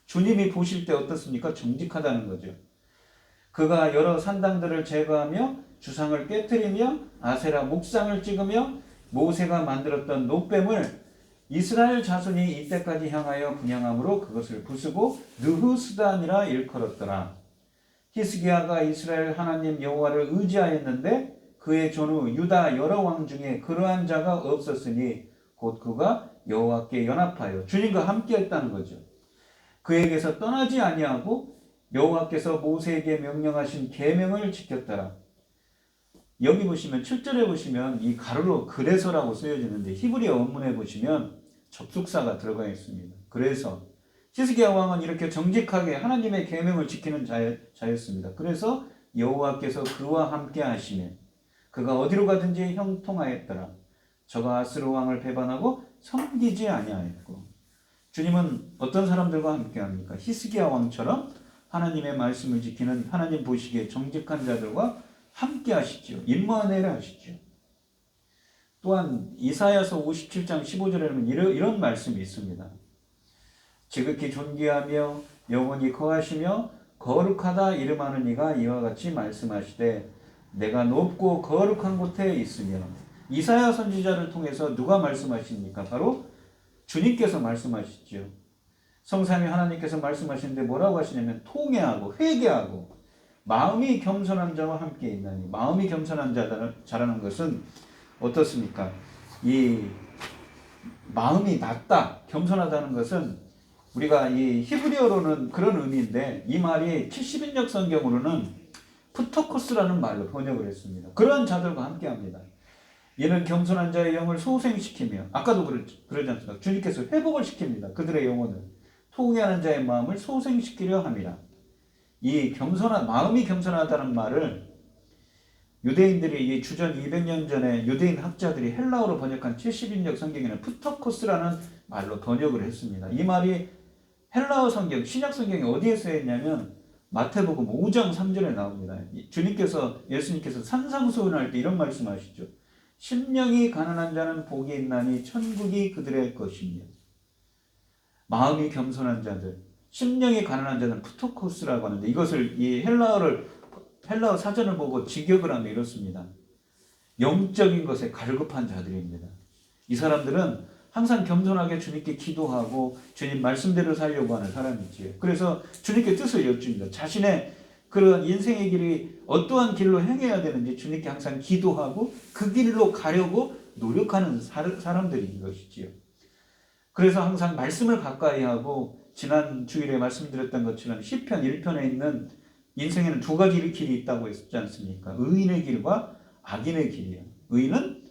주님이 보실 때 어떻습니까? 정직하다는 거죠. 그가 여러 산당들을 제거하며 주상을 깨뜨리며 아세라 목상을 찍으며 모세가 만들었던 놋뱀을 이스라엘 자손이 이때까지 향하여 분향함으로 그것을 부수고 느후스단이라 일컬었더라. 히스기야가 이스라엘 하나님 여호와를 의지하였는데 그의 전후 유다 여러 왕 중에 그러한 자가 없었으니 곧 그가 여호와께 연합하여 주님과 함께했다는 거죠. 그에게서 떠나지 아니하고 여호와께서 모세에게 명령하신 계명을 지켰더라. 여기 보시면 7절에 보시면 이 가로로 그래서라고 쓰여지는데 히브리어 원문에 보시면 접속사가 들어가 있습니다. 그래서 히스기야 왕은 이렇게 정직하게 하나님의 계명을 지키는 자였습니다. 그래서 여호와께서 그와 함께 하시매 그가 어디로 가든지 형통하였더라. 저가 아스루 왕을 배반하고 섬기지 아니하였고. 주님은 어떤 사람들과 함께 합니까? 히스기야 왕처럼 하나님의 말씀을 지키는 하나님 보시기에 정직한 자들과 함께 하시죠. 임마누엘 하시죠. 또한 이사야서 57장 15절에 보면 이런 말씀이 있습니다. 지극히 존귀하며 영원히 거하시며 거룩하다 이름하는 이가 이와 같이 말씀하시되 내가 높고 거룩한 곳에 있으며. 이사야 선지자를 통해서 누가 말씀하십니까? 바로 주님께서 말씀하시죠. 성삼위 하나님께서 말씀하시는데 뭐라고 하시냐면 통회하고 회개하고 마음이 겸손한 자와 함께 있나니. 마음이 겸손한 자라는 것은 어떻습니까? 이 마음이 낮다, 겸손하다는 것은 우리가 이 히브리어로는 그런 의미인데 이 말이 70인역 성경으로는 푸토코스라는 말로 번역을 했습니다. 그러한 자들과 함께합니다. 이는 겸손한 자의 영을 소생시키며 아까도 그러지 않습니까? 주님께서 회복을 시킵니다. 그들의 영혼을. 통회하는 자의 마음을 소생시키려 함이라. 이 마음이 겸손하다는 말을 유대인들이 이 주전 200년 전에 유대인 학자들이 헬라어로 번역한 70인역 성경에는 푸토코스라는 말로 번역을 했습니다. 이 말이 헬라어 성경, 신약 성경에 어디에 쓰여있냐면 마태복음 5장 3절에 나옵니다. 예수님께서 산상수훈할 때 이런 말씀하시죠. 심령이 가난한 자는 복이 있나니 천국이 그들의 것이며. 마음이 겸손한 자들, 심령이 가난한 자는 푸토코스라고 하는데 이것을 이 헬라어 사전을 보고 직역을 하면 이렇습니다. 영적인 것에 갈급한 자들입니다. 이 사람들은 항상 겸손하게 주님께 기도하고 주님 말씀대로 살려고 하는 사람이지요. 그래서 주님께 뜻을 여쭙니다. 자신의 그런 인생의 길이 어떠한 길로 행해야 되는지 주님께 항상 기도하고 그 길로 가려고 노력하는 사람들인 것이지요. 그래서 항상 말씀을 가까이 하고 지난 주일에 말씀드렸던 것처럼 시편 1편에 있는 인생에는 두 가지 길이 있다고 했지 않습니까? 의인의 길과 악인의 길이에요. 의인은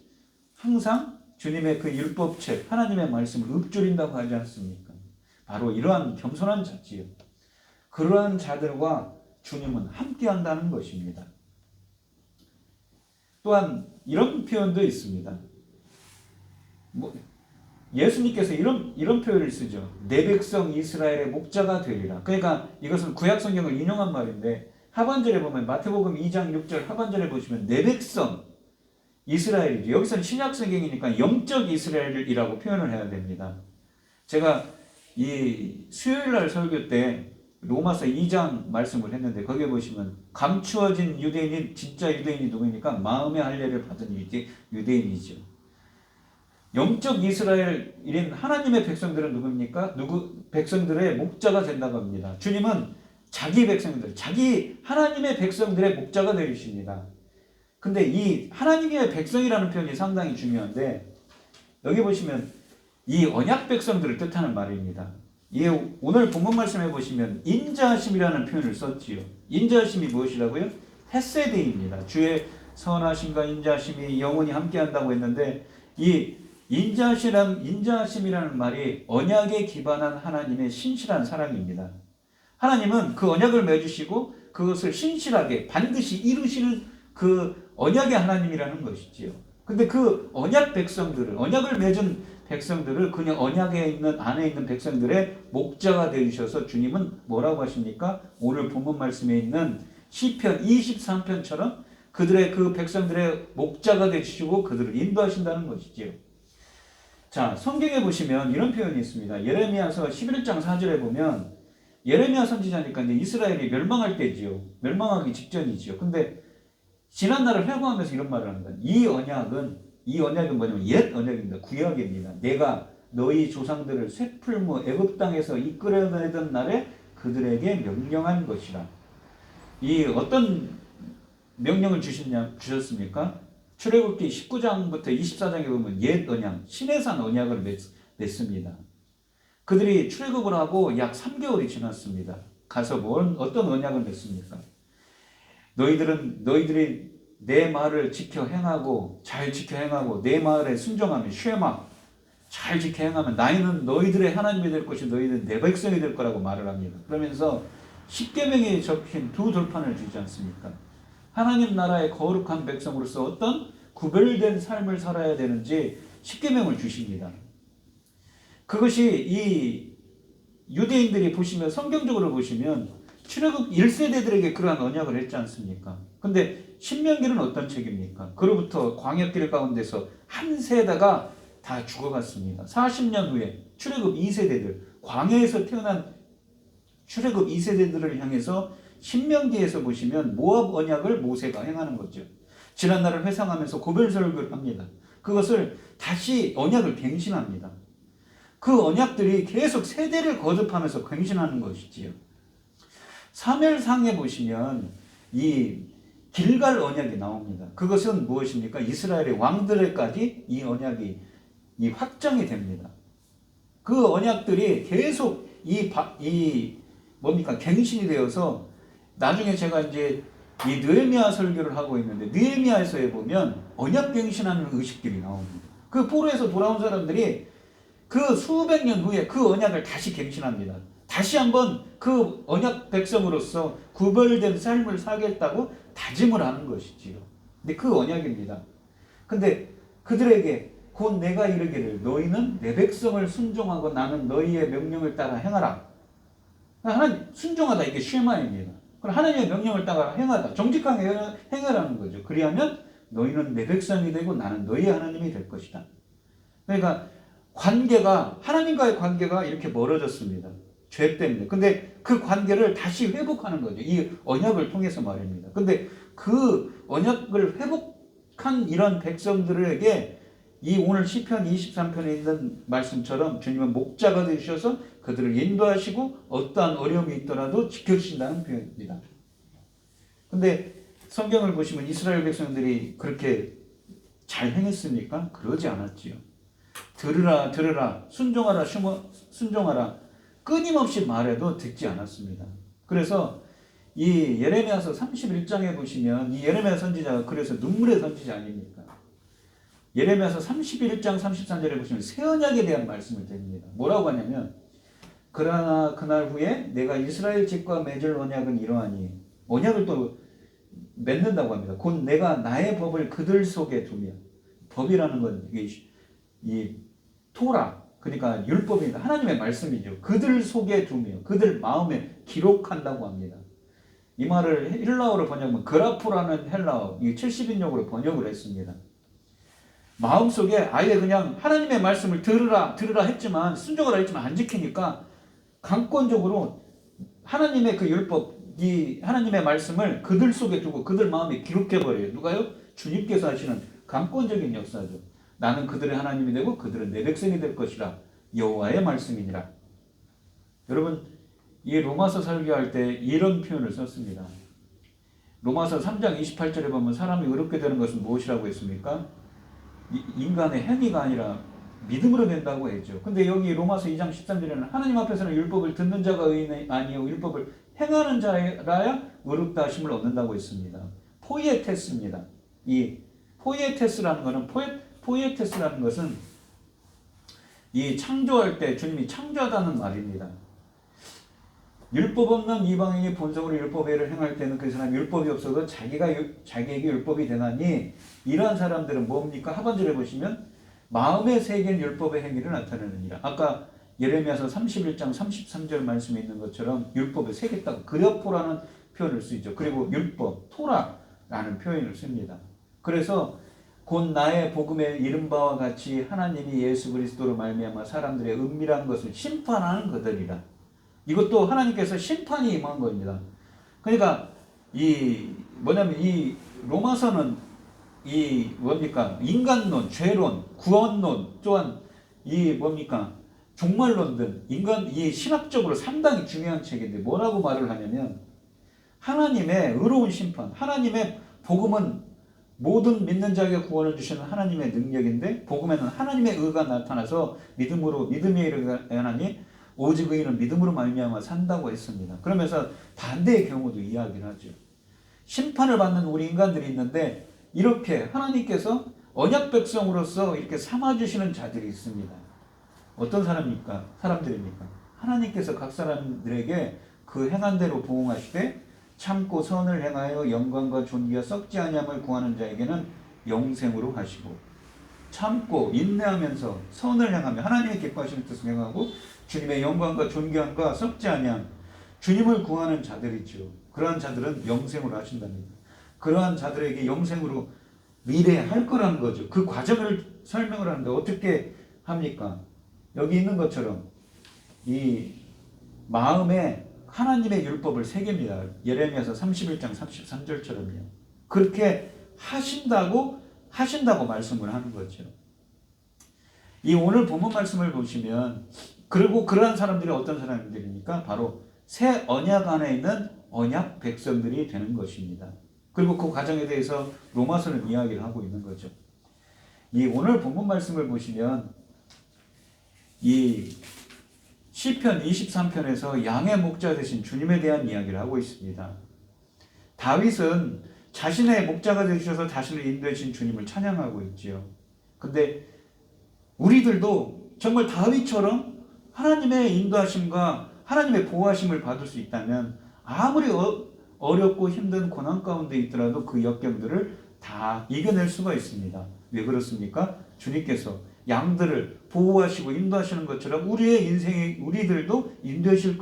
항상 주님의 그 율법책, 하나님의 말씀을 읊조린다고 하지 않습니까? 바로 이러한 겸손한 자지요. 그러한 자들과 주님은 함께 한다는 것입니다. 또한 이런 표현도 있습니다. 예수님께서 이런 표현을 쓰죠. 내 백성 이스라엘의 목자가 되리라. 그러니까 이것은 구약 성경을 인용한 말인데 하반절에 보면 마태복음 2장 6절 하반절에 보시면 내 백성 이스라엘이죠. 여기서는 신약 성경이니까 영적 이스라엘이라고 표현을 해야 됩니다. 제가 이 수요일 날 설교 때 로마서 2장 말씀을 했는데 거기에 보시면 감추어진 유대인이 진짜 유대인이 누구입니까? 마음의 할례를 받은 유대인이죠. 영적 이스라엘인 하나님의 백성들은 누구입니까? 백성들의 목자가 된다고 합니다. 주님은 자기 백성들, 자기 하나님의 백성들의 목자가 되리십니다. 근데 이 하나님의 백성이라는 표현이 상당히 중요한데 여기 보시면 이 언약 백성들을 뜻하는 말입니다. 오늘 본문 말씀해 보시면 인자하심이라는 표현을 썼지요. 인자하심이 무엇이라고요? 헤세드입니다. 주의 선하심과 인자하심이 영원히 함께한다고 했는데 이 인자하심이라는 말이 언약에 기반한 하나님의 신실한 사랑입니다. 하나님은 그 언약을 맺으시고 그것을 신실하게 반드시 이루시는 그 언약의 하나님이라는 것이지요. 근데 그 언약을 맺은 백성들을 그냥 언약에 있는 안에 있는 백성들의 목자가 되셔서 주님은 뭐라고 하십니까? 오늘 본문 말씀에 있는 시편 23편처럼 그들의 그 백성들의 목자가 되시고 그들을 인도하신다는 것이지요. 자, 성경에 보시면 이런 표현이 있습니다. 예레미야서 11장 4절에 보면 예레미야 선지자니까 이제 이스라엘이 멸망할 때지요. 멸망하기 직전이지요. 근데 지난 날을 회고하면서 이런 말을 합니다. 이 언약은 뭐냐면 옛 언약입니다. 구약입니다. 내가 너희 조상들을 쇠풀무 애굽 땅에서 이끌어내던 날에 그들에게 명령한 것이라. 이 어떤 명령을 주셨습니까? 출애굽기 19장부터 24장에 보면 옛 언약, 시내산 언약을 맺습니다. 그들이 출애굽을 하고 약 3개월이 지났습니다. 가서 어떤 언약을 맺습니까? 너희들이 내 말을 잘 지켜 행하고 내 말에 순종하면 쉐마 잘 지켜 행하면 나는 너희들의 하나님이 될 것이 너희는 내 백성이 될 거라고 말을 합니다. 그러면서 십계명에 적힌 두 돌판을 주지 않습니까? 하나님 나라의 거룩한 백성으로서 어떤 구별된 삶을 살아야 되는지 십계명을 주십니다. 그것이 이 유대인들이 보시면 성경적으로 보시면 출애굽 1세대들에게 그러한 언약을 했지 않습니까? 근데 신명기는 어떤 책입니까? 그로부터 광야길 가운데서 한 세대가 다 죽어갔습니다. 40년 후에 출애굽 2세대들, 광야에서 태어난 출애굽 2세대들을 향해서 신명기에서 보시면 모압 언약을 모세가 행하는 거죠. 지난날을 회상하면서 고별설교를 합니다. 그것을 다시 언약을 갱신합니다. 그 언약들이 계속 세대를 거듭하면서 갱신하는 것이지요. 사무엘상에 보시면 이 길갈 언약이 나옵니다. 그것은 무엇입니까? 이스라엘의 왕들에까지 이 언약이 확정이 됩니다. 그 언약들이 계속 갱신이 되어서 나중에 제가 이제 이 느헤미야 설교를 하고 있는데 느헤미야에서에 보면 언약 갱신하는 의식들이 나옵니다. 그 포로에서 돌아온 사람들이 그 수백 년 후에 그 언약을 다시 갱신합니다. 다시 한번 그 언약 백성으로서 구별된 삶을 살겠다고 다짐을 하는 것이지요. 근데 그 언약입니다. 근데 그들에게 곧 내가 이르기를 너희는 내 백성을 순종하고 나는 너희의 명령을 따라 행하라. 하나님 순종하다 이게 쉐마입니다. 그럼 하나님의 명령을 따라 행하다. 정직하게 행하라는 거죠. 그리하면 너희는 내 백성이 되고 나는 너희의 하나님이 될 것이다. 그러니까 하나님과의 관계가 이렇게 멀어졌습니다. 죄 때문에. 근데 그 관계를 다시 회복하는 거죠. 이 언약을 통해서 말입니다. 근데 그 언약을 회복한 이런 백성들에게 이 오늘 시편 23편에 있는 말씀처럼 주님은 목자가 되셔서 그들을 인도하시고 어떠한 어려움이 있더라도 지켜주신다는 표현입니다. 근데 성경을 보시면 이스라엘 백성들이 그렇게 잘 행했습니까? 그러지 않았지요. 들으라, 순종하라, 끊임없이 말해도 듣지 않았습니다. 그래서 이 예레미야서 31장에 보시면 이 예레미야 선지자가 그래서 눈물의 선지자 아닙니까? 예레미야서 31장 33절에 보시면 새 언약에 대한 말씀을 드립니다. 뭐라고 하냐면 그러나 그날 후에 내가 이스라엘 집과 맺을 언약은 이러하니 언약을 또 맺는다고 합니다. 곧 내가 나의 법을 그들 속에 두며 법이라는 건 이 토라 그러니까 율법입니다. 하나님의 말씀이죠. 그들 속에 두며 그들 마음에 기록한다고 합니다. 이 말을 헬라어로 번역하면 그라프라는 헬라어 70인용으로 번역을 했습니다. 마음속에 아예 그냥 하나님의 말씀을 들으라 했지만 순종하라 했지만 안 지키니까 강권적으로 하나님의 그 율법 이 하나님의 말씀을 그들 속에 두고 그들 마음에 기록해버려요. 누가요? 주님께서 하시는 강권적인 역사죠. 나는 그들의 하나님이 되고 그들은 내 백성이 될 것이라 여호와의 말씀이니라. 여러분 이 로마서 설교할 때 이런 표현을 썼습니다. 로마서 3장 28절에 보면 사람이 의롭게 되는 것은 무엇이라고 했습니까? 인간의 행위가 아니라 믿음으로 된다고 했죠. 근데 여기 로마서 2장 13절에는 하나님 앞에서는 율법을 듣는 자가 의인이 아니요 율법을 행하는 자라야 의롭다 하심을 얻는다고 했습니다. 포이에테스입니다. 이 포이에테스라는 것은 이 창조할 때 주님이 창조하다는 말입니다. 율법 없는 이방인이 본성으로 율법의 일을 행할 때는 그 사람이 율법이 없어도 자기에게 율법이 되나니 이러한 사람들은 뭡니까? 하반절에 보시면 마음의 세계는 율법의 행위를 나타내느니라. 아까 예레미야서 31장 33절 말씀에 있는 것처럼 율법에 새겼다고 그려포라는 표현을 쓰죠. 그리고 율법, 토라라는 표현을 씁니다. 그래서 곧 나의 복음에 이른 바와 같이 하나님이 예수 그리스도로 말미암아 사람들의 은밀한 것을 심판하는 그들이라. 이것도 하나님께서 심판이 임한 겁니다. 그러니까 이 로마서는 이 뭡니까? 인간론, 죄론, 구원론 또한 이 종말론 등 이 신학적으로 상당히 중요한 책인데 뭐라고 말을 하냐면 하나님의 의로운 심판, 하나님의 복음은 모든 믿는 자에게 구원을 주시는 하나님의 능력인데 복음에는 하나님의 의가 나타나서 믿음에 이르나니 오직 의인은 믿음으로 말미암아 산다고 했습니다. 그러면서 반대의 경우도 이야기를 하죠. 심판을 받는 우리 인간들이 있는데 이렇게 하나님께서 언약 백성으로서 이렇게 삼아주시는 자들이 있습니다. 어떤 사람들입니까? 하나님께서 각 사람들에게 그 행한 대로 보응하시되 참고 선을 행하여 영광과 존귀와 썩지 아니함을 구하는 자에게는 영생으로 하시고 참고 인내하면서 선을 행하며 하나님의 기뻐하시는 뜻을 행하고 주님의 영광과 존귀함과 썩지 아니함 주님을 구하는 자들이죠. 그러한 자들은 영생으로 하신답니다. 그러한 자들에게 영생으로 미래에 할 거라는 거죠. 그 과정을 설명을 하는데 어떻게 합니까? 여기 있는 것처럼 이 마음에 하나님의 율법을 새깁니다. 예레미야서 31장 33절처럼요. 그렇게 하신다고 말씀을 하는 거죠. 이 오늘 본문 말씀을 보시면 그리고 그러한 사람들이 어떤 사람들입니까? 바로 새 언약 안에 있는 언약 백성들이 되는 것입니다. 그리고 그 과정에 대해서 로마서는 이야기를 하고 있는 거죠. 이 오늘 본문 말씀을 보시면 이 시편 23편에서 양의 목자 되신 주님에 대한 이야기를 하고 있습니다. 다윗은 자신의 목자가 되셔서 자신을 인도해 주신 주님을 찬양하고 있지요. 근데 우리들도 정말 다윗처럼 하나님의 인도하심과 하나님의 보호하심을 받을 수 있다면 아무리 어렵고 힘든 고난 가운데 있더라도 그 역경들을 다 이겨낼 수가 있습니다. 왜 그렇습니까? 주님께서 양들을 보호하시고 인도하시는 것처럼 우리의 인생에 우리들도 인도하실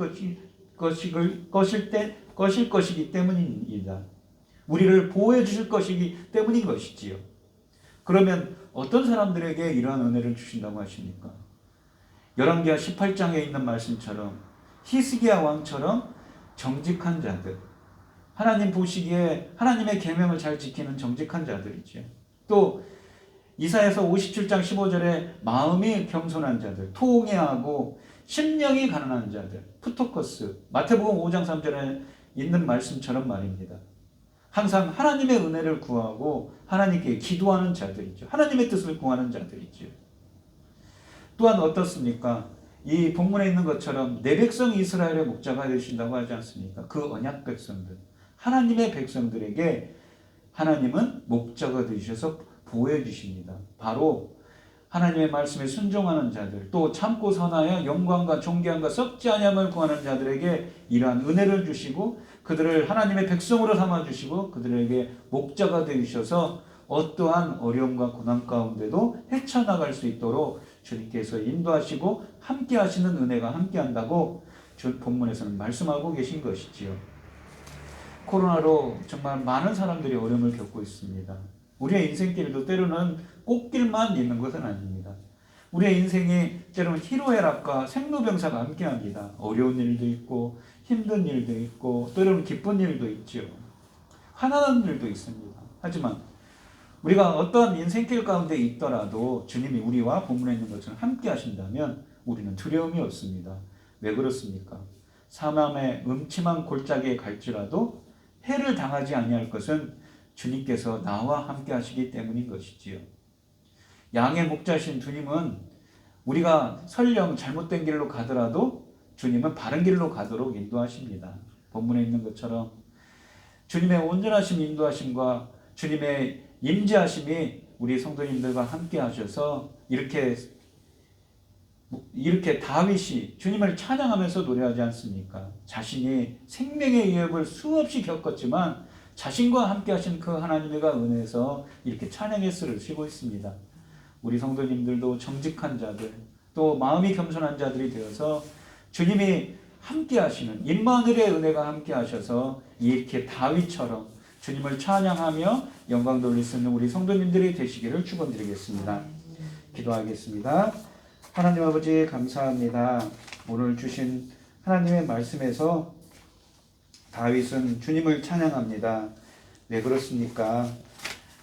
것이기 때문입니다. 우리를 보호해 주실 것이기 때문인 것이지요. 그러면 어떤 사람들에게 이러한 은혜를 주신다고 하십니까? 열왕기하 18장에 있는 말씀처럼 히스기야 왕처럼 정직한 자들, 하나님 보시기에 하나님의 계명을 잘 지키는 정직한 자들이죠. 또 이사야서 57장 15절에 마음이 겸손한 자들, 통회하고 심령이 가난한 자들, 푸토커스, 마태복음 5장 3절에 있는 말씀처럼 말입니다. 항상 하나님의 은혜를 구하고 하나님께 기도하는 자들이죠. 하나님의 뜻을 구하는 자들이죠. 또한 어떻습니까? 이 본문에 있는 것처럼 내 백성 이스라엘의 목자가 되신다고 하지 않습니까? 그 언약 백성들, 하나님의 백성들에게 하나님은 목자가 되셔서 보호해 주십니다. 바로 하나님의 말씀에 순종하는 자들, 또 참고 선하여 영광과 존귀함과 썩지 아니함을 구하는 자들에게 이러한 은혜를 주시고 그들을 하나님의 백성으로 삼아 주시고 그들에게 목자가 되셔서 어떠한 어려움과 고난 가운데도 헤쳐나갈 수 있도록 주님께서 인도하시고 함께 하시는 은혜가 함께 한다고 본문에서는 말씀하고 계신 것이지요. 코로나로 정말 많은 사람들이 어려움을 겪고 있습니다. 우리의 인생길도 때로는 꽃길만 있는 것은 아닙니다. 우리의 인생이 때로는 희로애락과 생로병사가 함께합니다. 어려운 일도 있고 힘든 일도 있고 때로는 기쁜 일도 있죠. 화나는 일도 있습니다. 하지만 우리가 어떤 인생길 가운데 있더라도 주님이 우리와 본문에 있는 것처럼 함께 하신다면 우리는 두려움이 없습니다. 왜 그렇습니까? 사망의 음침한 골짜기에 갈지라도 해를 당하지 아니할 것은 주님께서 나와 함께 하시기 때문인 것이지요. 양의 목자신 주님은 우리가 설령 잘못된 길로 가더라도 주님은 바른 길로 가도록 인도하십니다. 본문에 있는 것처럼 주님의 온전하신 인도하심과 주님의 임재하심이 우리 성도님들과 함께 하셔서 이렇게 이렇게 다윗이 주님을 찬양하면서 노래하지 않습니까? 자신이 생명의 위협을 수없이 겪었지만 자신과 함께 하신 그 하나님의 은혜에서 이렇게 찬양의诗를 쓰고 있습니다. 우리 성도님들도 정직한 자들, 또 마음이 겸손한 자들이 되어서 주님이 함께 하시는 임마누엘의 은혜가 함께 하셔서 이렇게 다윗처럼 주님을 찬양하며 영광 돌릴 수 있는 우리 성도님들이 되시기를 축원드리겠습니다. 기도하겠습니다. 하나님 아버지 감사합니다. 오늘 주신 하나님의 말씀에서 다윗은 주님을 찬양합니다. 왜 그렇습니까?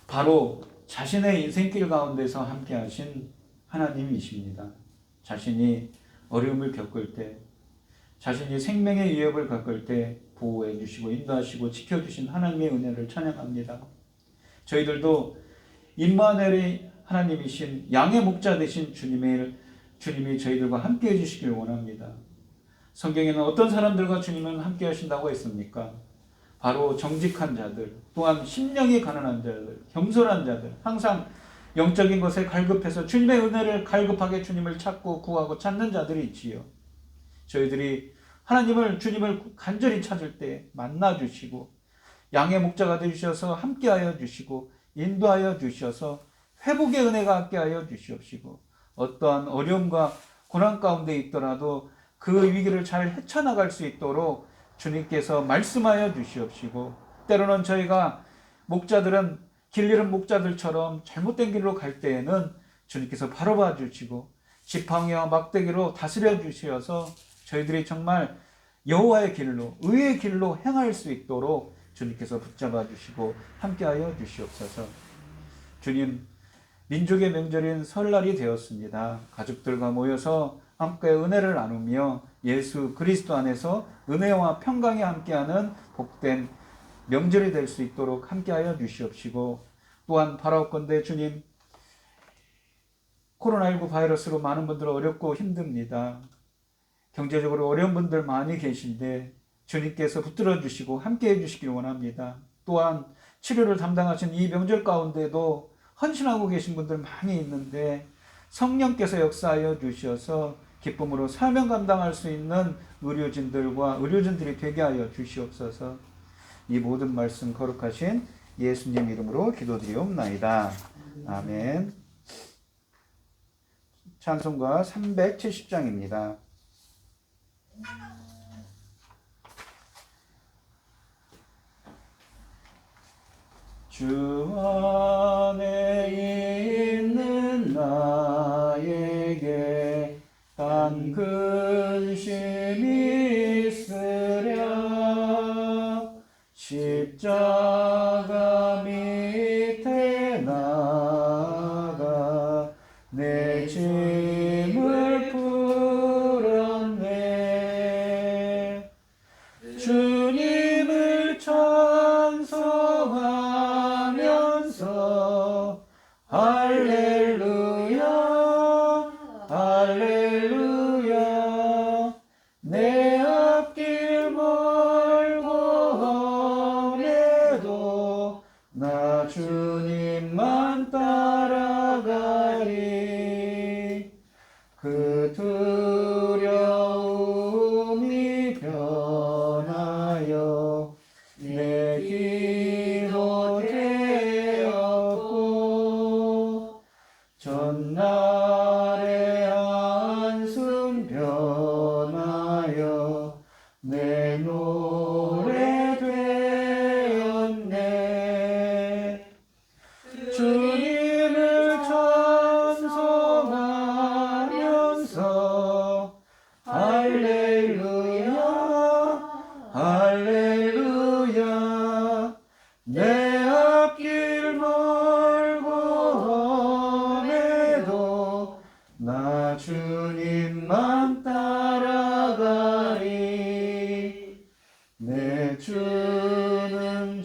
바로 자신의 인생길 가운데서 함께 하신 하나님이십니다. 자신이 어려움을 겪을 때, 자신이 생명의 위협을 겪을 때 보호해 주시고 인도하시고 지켜주신 하나님의 은혜를 찬양합니다. 저희들도 임마누엘의 하나님이신 양의 목자 되신 주님이 저희들과 함께 해주시길 원합니다. 성경에는 어떤 사람들과 주님은 함께 하신다고 했습니까? 바로 정직한 자들, 또한 심령이 가난한 자들, 겸손한 자들, 항상 영적인 것에 갈급해서 주님의 은혜를 갈급하게 주님을 찾고 구하고 찾는 자들이 있지요. 저희들이 주님을 간절히 찾을 때 만나주시고 양의 목자가 되주셔서 함께하여 주시고 인도하여 주셔서 회복의 은혜가 함께하여 주시옵시고 어떠한 어려움과 고난 가운데 있더라도 그 위기를 잘 헤쳐나갈 수 있도록 주님께서 말씀하여 주시옵시고 때로는 저희가 목자들은 길 잃은 목자들처럼 잘못된 길로 갈 때에는 주님께서 바로 봐주시고 지팡이와 막대기로 다스려 주셔서 저희들이 정말 여호와의 길로 의의 길로 행할 수 있도록 주님께서 붙잡아 주시고 함께하여 주시옵소서. 주님, 민족의 명절인 설날이 되었습니다. 가족들과 모여서 함께 은혜를 나누며 예수 그리스도 안에서 은혜와 평강이 함께하는 복된 명절이 될 수 있도록 함께하여 주시옵시고 또한 바라옵건대 주님, 코로나19 바이러스로 많은 분들 어렵고 힘듭니다. 경제적으로 어려운 분들 많이 계신데 주님께서 붙들어 주시고 함께해 주시길 원합니다. 또한 치료를 담당하신 이 명절 가운데도 헌신하고 계신 분들 많이 있는데 성령께서 역사하여 주셔서 기쁨으로 사명 감당할 수 있는 의료진들이 되게 하여 주시옵소서. 이 모든 말씀 거룩하신 예수님 이름으로 기도드리옵나이다. 아멘. 찬송가 370장입니다. 주 안에 있는 나에게 단 근심이 있으랴 십자가 밑에 나가 내 짐을 풀었네. 주님을 찬송하면서 할렐루야 할렐루야 내 앞길 멀고 험해도 나 주님만 따라가리. 그 두려움이 변하여 내 기도 되었고 전날의 한숨 변하여 내 노래 되었네. 주님을 찬송하면서 할렐루야 할렐루야 내 앞길 멀고 험해도 나 주님만 따라가리. 내 주는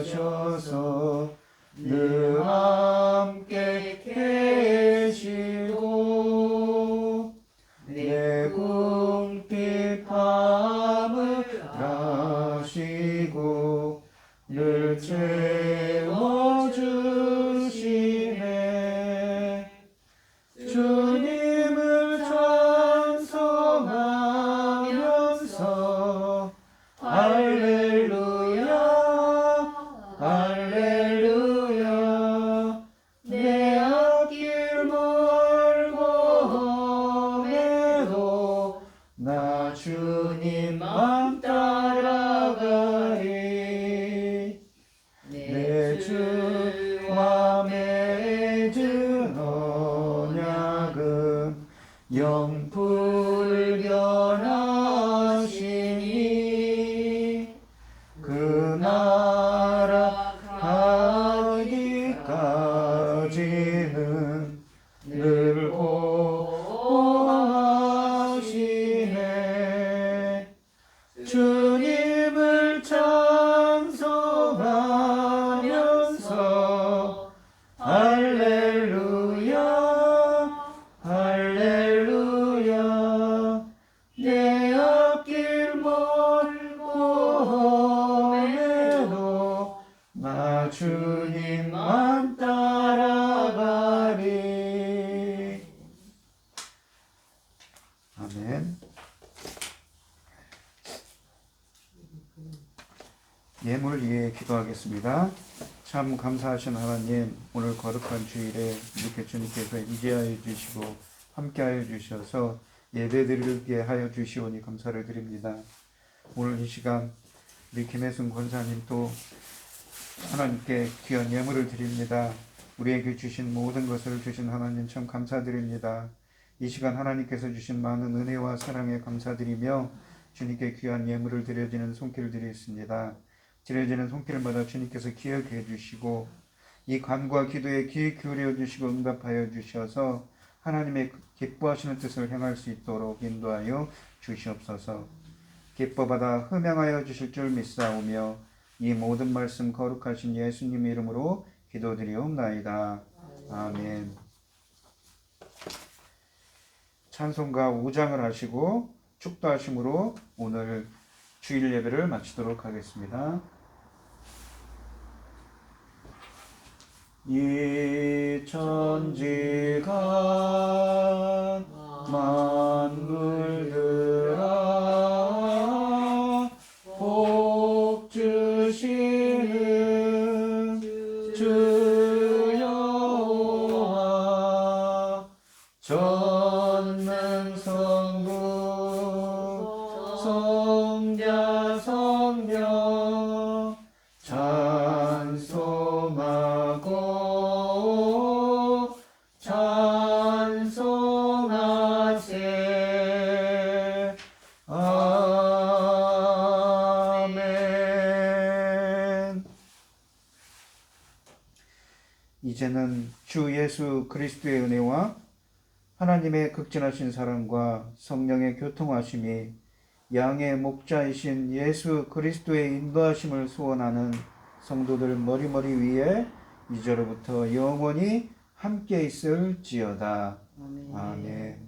자비하셔서 늘 함께 계시고 내 궁핍함을 아시고 늘 채워주시네. 나 주님만 따라가리. 아멘. 예물 위해 기도하겠습니다. 참 감사하신 하나님, 오늘 거룩한 주일에 이렇게 주님께서 임재하여 주시고 함께하여 주셔서 예배드리게 하여 주시오니 감사를 드립니다. 오늘 이 시간 우리 김혜순 권사님 또 하나님께 귀한 예물을 드립니다. 우리에게 주신 모든 것을 주신 하나님 참 감사드립니다. 이 시간 하나님께서 주신 많은 은혜와 사랑에 감사드리며 주님께 귀한 예물을 드려지는 손길을 드리겠습니다. 드려지는 손길마다 주님께서 기억해 주시고 이 간구와 기도에 귀 기울여 주시고 응답하여 주셔서 하나님의 기뻐하시는 뜻을 행할 수 있도록 인도하여 주시옵소서. 기뻐받아 흠양하여 주실 줄 믿사오며 이 모든 말씀 거룩하신 예수님 이름으로 기도드리옵나이다. 아멘. 찬송가 5장을 하시고 축도하심으로 오늘 주일 예배를 마치도록 하겠습니다. 이 천지가 만물들아 복 주시는 주 여호와 전능성부 성자 성령 찬송하고 찬송하세. 아멘. 이제는 주 예수 그리스도의 은혜와 하나님의 극진하신 사랑과 성령의 교통하심이 양의 목자이신 예수 그리스도의 인도하심을 소원하는 성도들 머리머리 위에 이제로부터 영원히 함께 있을지어다. 아멘.